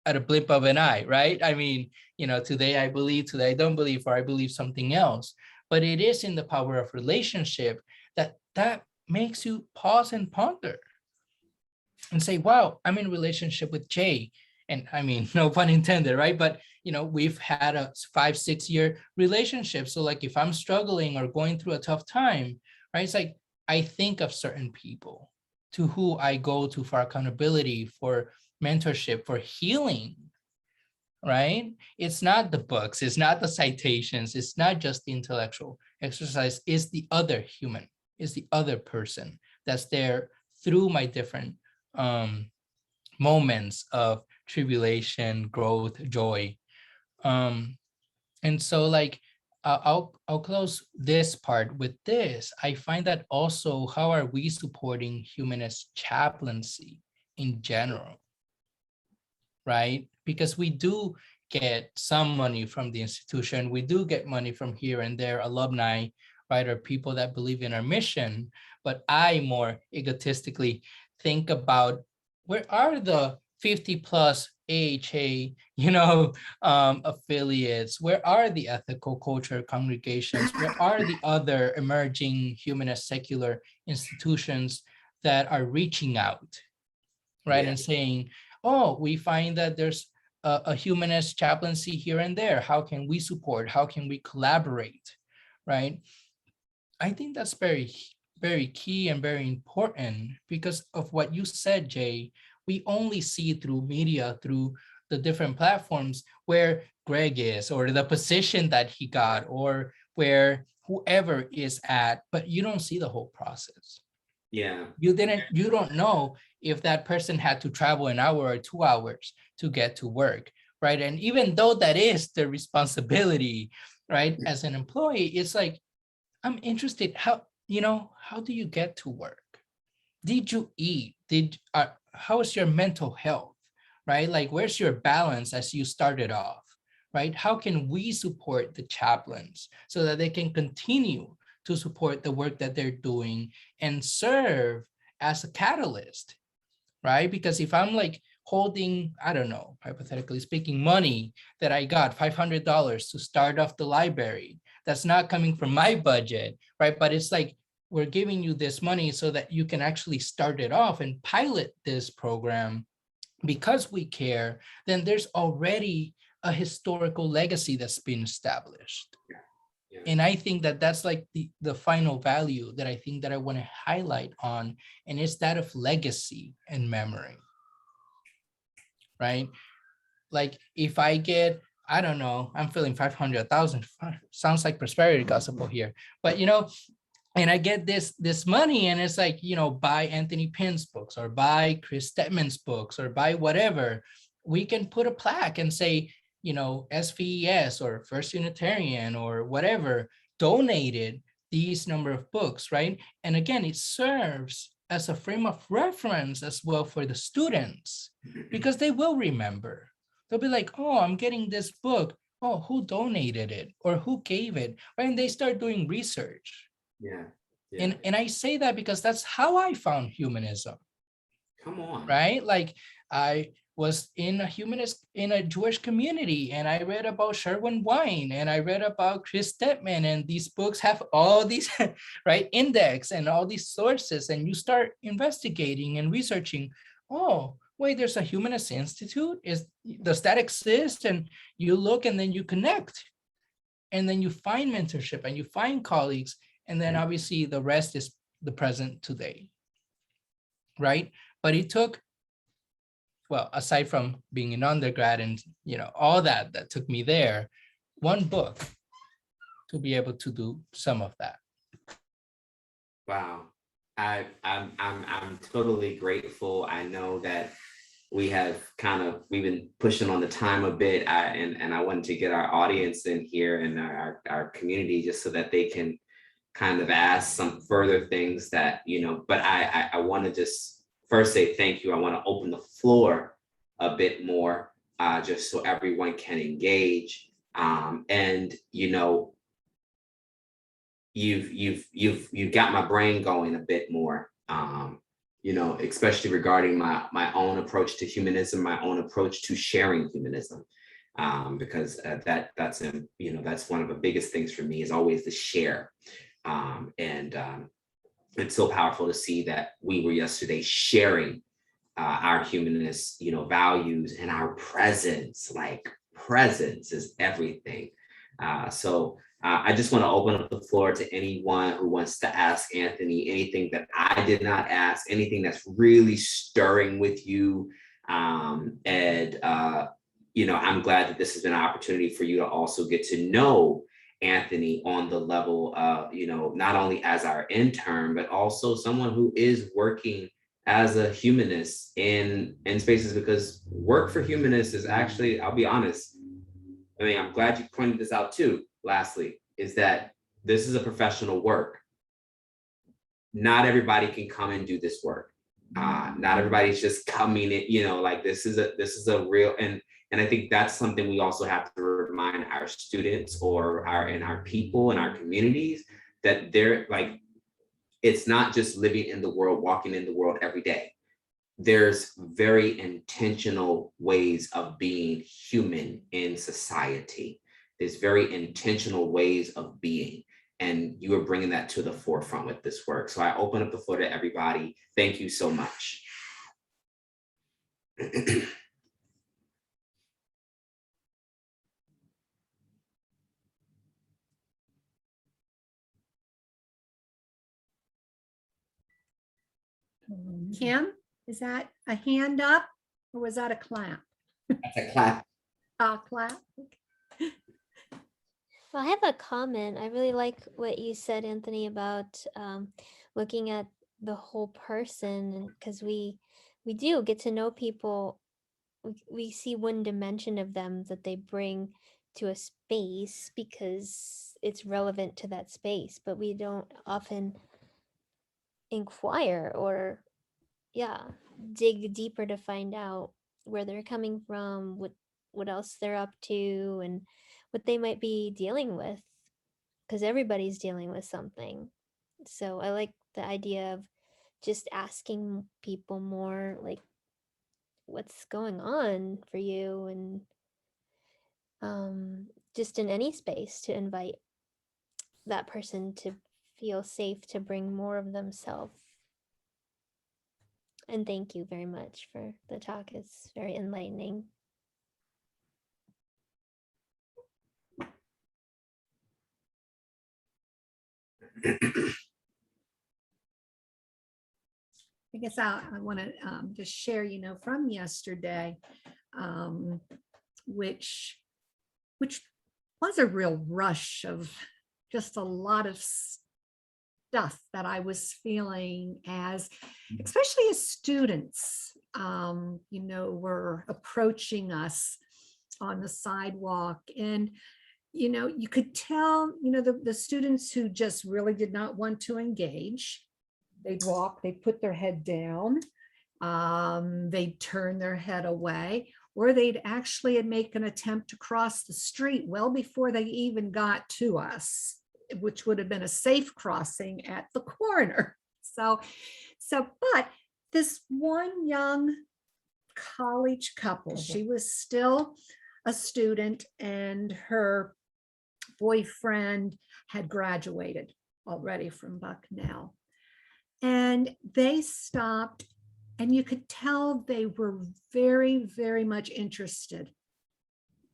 at a blip of an eye, right? I mean, you know, today I believe, today I don't believe, or I believe something else. But it is in the power of relationship that makes you pause and ponder and say, wow, I'm in relationship with Jay. And I mean, no pun intended, right? But, you know, we've had a 5-6 year relationship. So like if I'm struggling or going through a tough time, right? It's like, I think of certain people to who I go to for accountability, for mentorship, for healing, right? It's not the books, it's not the citations, it's not just the intellectual exercise, it's the other human, it's the other person that's there through my different moments of tribulation, growth, joy. And so like, I'll close this part with this. I find that also, how are we supporting humanist chaplaincy in general, right? Because we do get some money from the institution. We do get money from here and there, alumni, right? Or people that believe in our mission. But I more egotistically think about, where are the 50 plus AHA, affiliates? Where are the ethical culture congregations? Where are the other emerging humanist secular institutions that are reaching out, right? Yeah. And saying, oh, we find that there's a humanist chaplaincy here and there. How can we support? How can we collaborate, right? I think that's very, very key and very important because of what you said, Jay. We only see through media, through the different platforms where Greg is, or the position that he got, or where whoever is at, but you don't see the whole process. Yeah. You don't know if that person had to travel an hour or 2 hours to get to work, right? And even though that is the responsibility, right, as an employee, it's like, I'm interested, how do you get to work? Did you eat? How is your mental health, right? Like, where's your balance as you started off, right? How can we support the chaplains so that they can continue to support the work that they're doing and serve as a catalyst, right? Because if I'm like holding, I don't know, hypothetically speaking, money that I got, $500 to start off the library, that's not coming from my budget, right? But it's like, we're giving you this money so that you can actually start it off and pilot this program because we care, then there's already a historical legacy that's been established. Yeah. And I think that that's like the final value that I think that I want to highlight on, and it's that of legacy and memory, right? Like, if I get, I don't know, I'm feeling 500,000, sounds like prosperity gospel here, but and I get this money, and it's like, buy Anthony Pinn's books, or buy Chris Stedman's books, or buy whatever. We can put a plaque and say, SVES or First Unitarian or whatever donated these number of books, right? And again, it serves as a frame of reference as well for the students, because they will remember. They'll be like, oh, I'm getting this book. Oh, who donated it, or who gave it? Right? And they start doing research. Yeah. Yeah. And I say that because that's how I found humanism. Come on. Right? Like, I was in a Jewish community, and I read about Sherwin Wine, and I read about Chris Stedman, and these books have all these right index and all these sources, and you start investigating and researching. Oh, wait, there's a Humanist Institute. Does that exist? And you look, and then you connect, and then you find mentorship, and you find colleagues, and then obviously the rest is the present today, right? But it took, well, aside from being an undergrad and all that took me there, one book to be able to do some of that. Wow, I'm totally grateful. I know that we've been pushing on the time a bit, and I wanted to get our audience in here and our community just so that they can kind of ask some further things that but I want to just first say thank you. I want to open the floor a bit more, just so everyone can engage. And you've got my brain going a bit more. Especially regarding my own approach to humanism, my own approach to sharing humanism, because that's one of the biggest things for me is always the share. It's so powerful to see that we were yesterday sharing our humanist, values and our presence. Like, presence is everything. So I just want to open up the floor to anyone who wants to ask Anthony anything that I did not ask, anything that's really stirring with you. Ed, I'm glad that this has been an opportunity for you to also get to know Anthony on the level of, not only as our intern, but also someone who is working as a humanist in spaces, because work for humanists is actually, I'll be honest, I'm glad you pointed this out too, lastly, is that this is a professional work. Not everybody can come and do this work. Not everybody's just coming in, like this is a real, and I think that's something we also have to remind our students or our people and our communities, that they're like, it's not just living in the world, walking in the world every day. there's very intentional ways of being human in society. There's very intentional ways of being. And you are bringing that to the forefront with this work. So I open up the floor to everybody. Thank you so much. Kim, is that a hand up or was that a clap? That's a clap. Clap. Well, I have a comment. I really like what you said, Anthony, about looking at the whole person, because we do get to know people. We see one dimension of them that they bring to a space because it's relevant to that space, but we don't often inquire or dig deeper to find out where they're coming from, what else they're up to, and what they might be dealing with, because everybody's dealing with something. So I like the idea of just asking people more, like, what's going on for you, and just in any space to invite that person to feel safe to bring more of themselves. And thank you very much for the talk. It's very enlightening. I guess I want to just share, from yesterday, which was a real rush of just a lot of stuff that I was feeling especially as students, were approaching us on the sidewalk. And, you could tell, the students who just really did not want to engage. They'd walk, they'd put their head down, they'd turn their head away, or they'd actually make an attempt to cross the street well before they even got to us, which would have been a safe crossing at the corner. So, but this one young college couple, she was still a student and her boyfriend had graduated already from Bucknell. And they stopped, and you could tell they were very, very much interested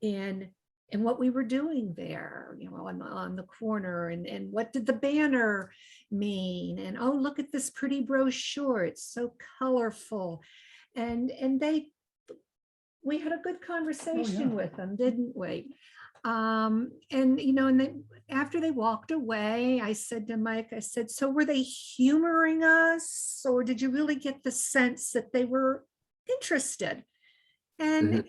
in what we were doing there, on the corner, and what did the banner mean? And oh, look at this pretty brochure, it's so colorful. And we had a good conversation with them, didn't we? And after they walked away, I said to Mike, I said, so were they humoring us, or did you really get the sense that they were interested? And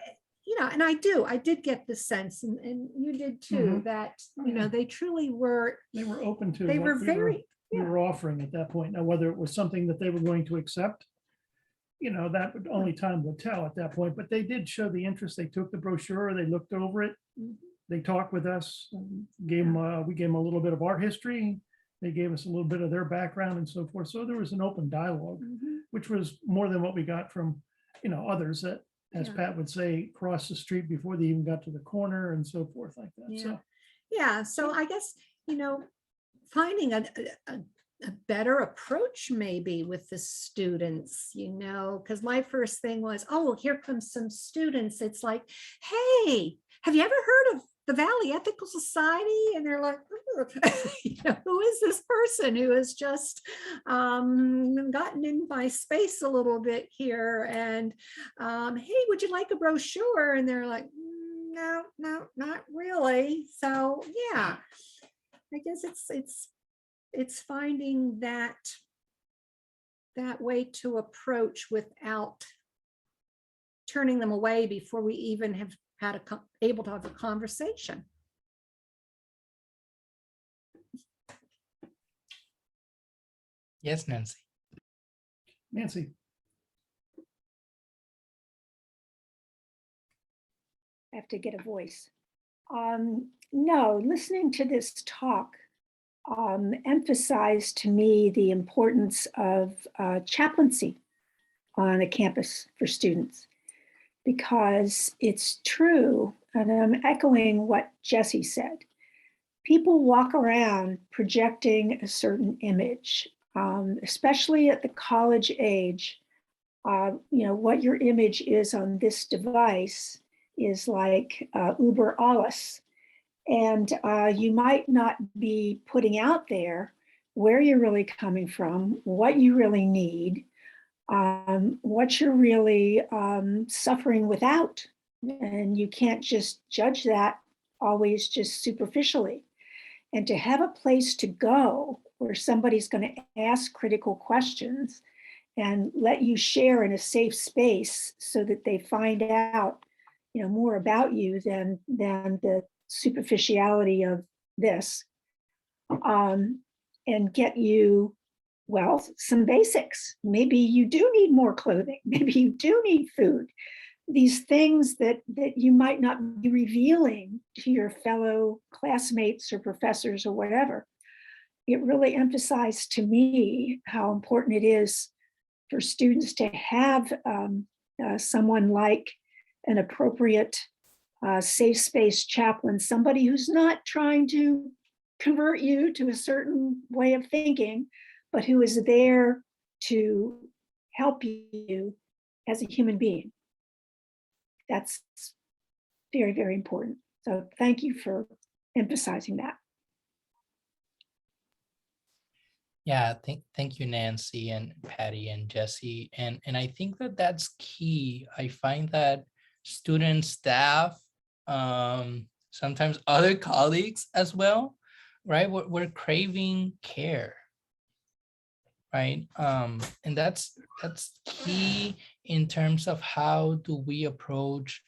and I did get the sense, and you did too, that they truly were. They were open to. They were very. We were offering at that point. Now, whether it was something that they were going to accept, that would only time will tell at that point. But they did show the interest. They took the brochure, they looked over it. They talked with us, we gave them a little bit of our history. They gave us a little bit of their background and so forth. So there was an open dialogue, which was more than what we got from, others that, as Pat would say, crossed the street before they even got to the corner and so forth like that. So I guess, finding a better approach maybe with the students, because my first thing was, oh, well, here comes some students. It's like, hey, have you ever heard of the Valley Ethical Society? And they're like, who is this person who has just gotten in my space a little bit here? And hey, would you like a brochure? And they're like, no, not really. So yeah, I guess it's finding that way to approach without turning them away before we even have able to have a conversation. Yes, Nancy. Nancy. I have to get a voice. No, listening to this talk emphasized to me the importance of chaplaincy on a campus for students, because it's true, and I'm echoing what Jessi said. People walk around projecting a certain image, especially at the college age. What your image is on this device is like uber alles. And you might not be putting out there where you're really coming from, what you really need, what you're really suffering without. And you can't just judge that always just superficially. And to have a place to go where somebody's going to ask critical questions and let you share in a safe space so that they find out, more about you than the superficiality of this, and get you, well, some basics. Maybe you do need more clothing. Maybe you do need food. These things that you might not be revealing to your fellow classmates or professors or whatever. It really emphasized to me how important it is for students to have someone like an appropriate safe space chaplain, somebody who's not trying to convert you to a certain way of thinking, but who is there to help you as a human being. That's very, very important. So thank you for emphasizing that. Yeah, thank you, Nancy and Patty and Jessi. And I think that that's key. I find that students, staff, sometimes other colleagues as well, right? We're craving care, right? And that's key in terms of how do we approach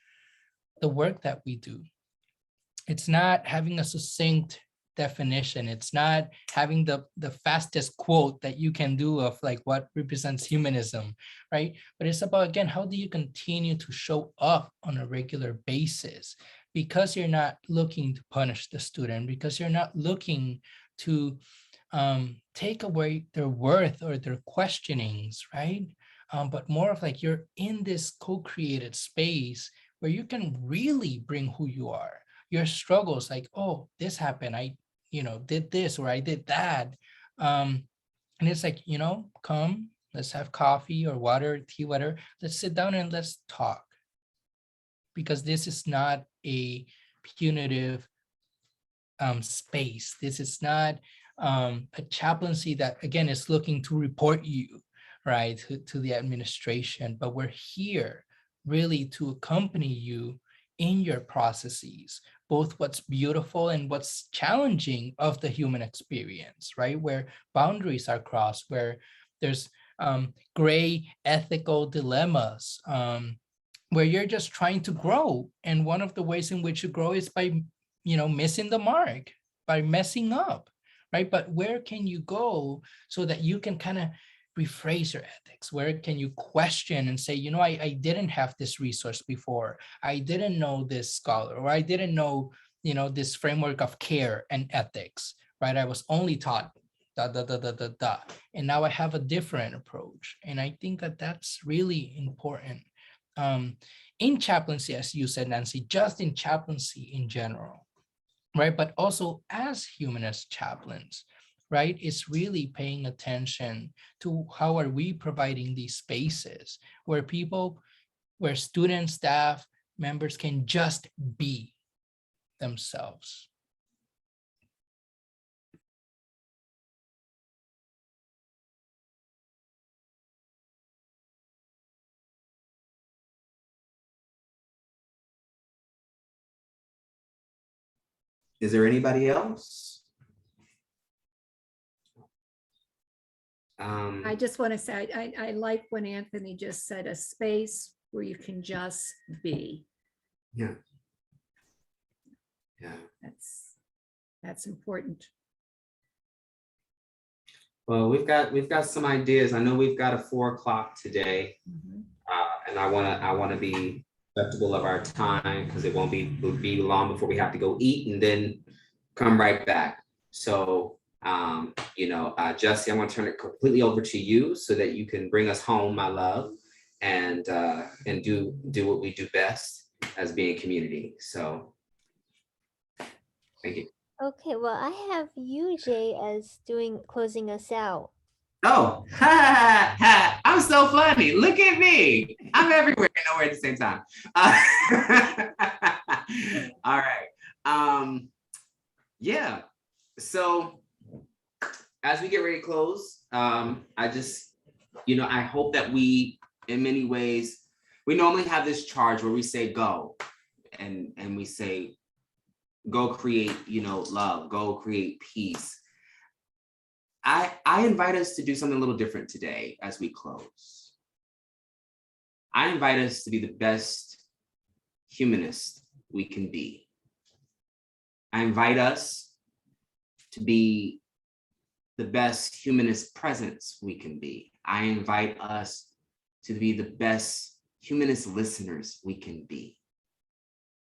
the work that we do. It's not having a succinct definition. It's not having the fastest quote that you can do of like what represents humanism, right? But it's about, again, how do you continue to show up on a regular basis? Because you're not looking to punish the student, because you're not looking to take away their worth or their questionings, right? But more of like you're in this co-created space where you can really bring who you are, your struggles, like, oh, this happened, I did this or I did that. And it's like, come, let's have coffee or water, tea, whatever. Let's sit down and let's talk. Because this is not a punitive space. This is not a chaplaincy that, again, is looking to report you, right, to the administration. But we're here really to accompany you in your processes, both what's beautiful and what's challenging of the human experience, right? Where boundaries are crossed, where there's gray ethical dilemmas, where you're just trying to grow. And one of the ways in which you grow is by, missing the mark, by messing up, right? But where can you go so that you can kind of rephrase your ethics? Where can you question and say, I didn't have this resource before. I didn't know this scholar, or I didn't know, this framework of care and ethics, right? I was only taught and now I have a different approach. And I think that that's really important. In chaplaincy, as you said, Nancy, just in chaplaincy in general, right? But also as humanist chaplains, right? It's really paying attention to how are we providing these spaces where where students, staff, members can just be themselves. Is there anybody else? I just want to say, I like when Anthony just said a space where you can just be. Yeah. Yeah. That's important. Well, we've got some ideas. I know we've got a 4 o'clock today, and I want to be respectful of our time because it won't be long before we have to go eat and then come right back. So, Jessi, I want to turn it completely over to you so that you can bring us home, my love. and do what we do best as being a community. So thank you. Okay, well, I have you, Jay, as closing us out. Oh, I'm so funny. Look at me. I'm everywhere and nowhere at the same time. All right. Yeah. So as we get ready to close, I just, I hope that we, in many ways, we normally have this charge where we say go, and we say, go create, love, go create peace. I invite us to do something a little different today as we close. I invite us to be the best humanist we can be. I invite us to be the best humanist presence we can be. I invite us to be the best humanist listeners we can be.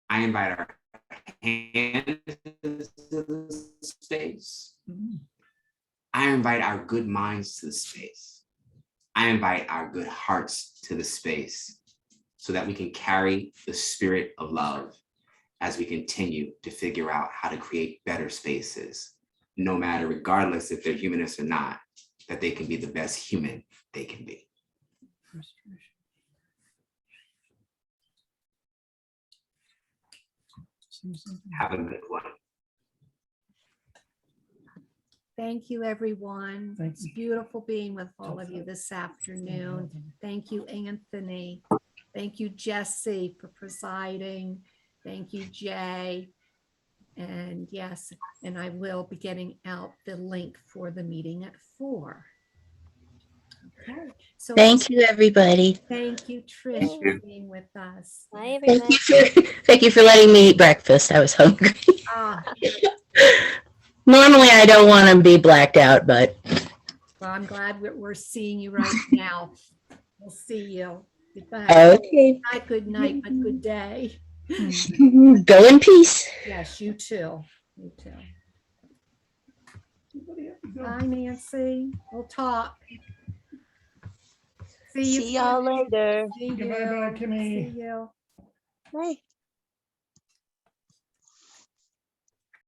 I invite our hands to the space. I invite our good minds to the space. I invite our good hearts to the space so that we can carry the spirit of love as we continue to figure out how to create better spaces, no matter, regardless if they're humanists or not, that they can be the best human they can be. Have a good one. Thank you, everyone. Thank It's you. beautiful being with all of you this afternoon. Thank you, Anthony. Thank you, Jessi, for presiding. Thank you, Jay. And yes, and I will be getting out the link for the meeting at 4. Okay. So Thank you, everybody. thank you, Trish, for being with us. Bye, Thank everybody. thank you for letting me eat breakfast. I was hungry. Ah, Normally, I don't want to be blacked out, but well, I'm glad we're seeing you right now. We'll see you. Goodbye. okay. Not good night, but good day. Go in peace. Yes, you too. You too. Everybody have to go. Bye, Nancy. We'll talk. See you. See y'all later. See you. Bye-bye, Kimmy. See you. Bye.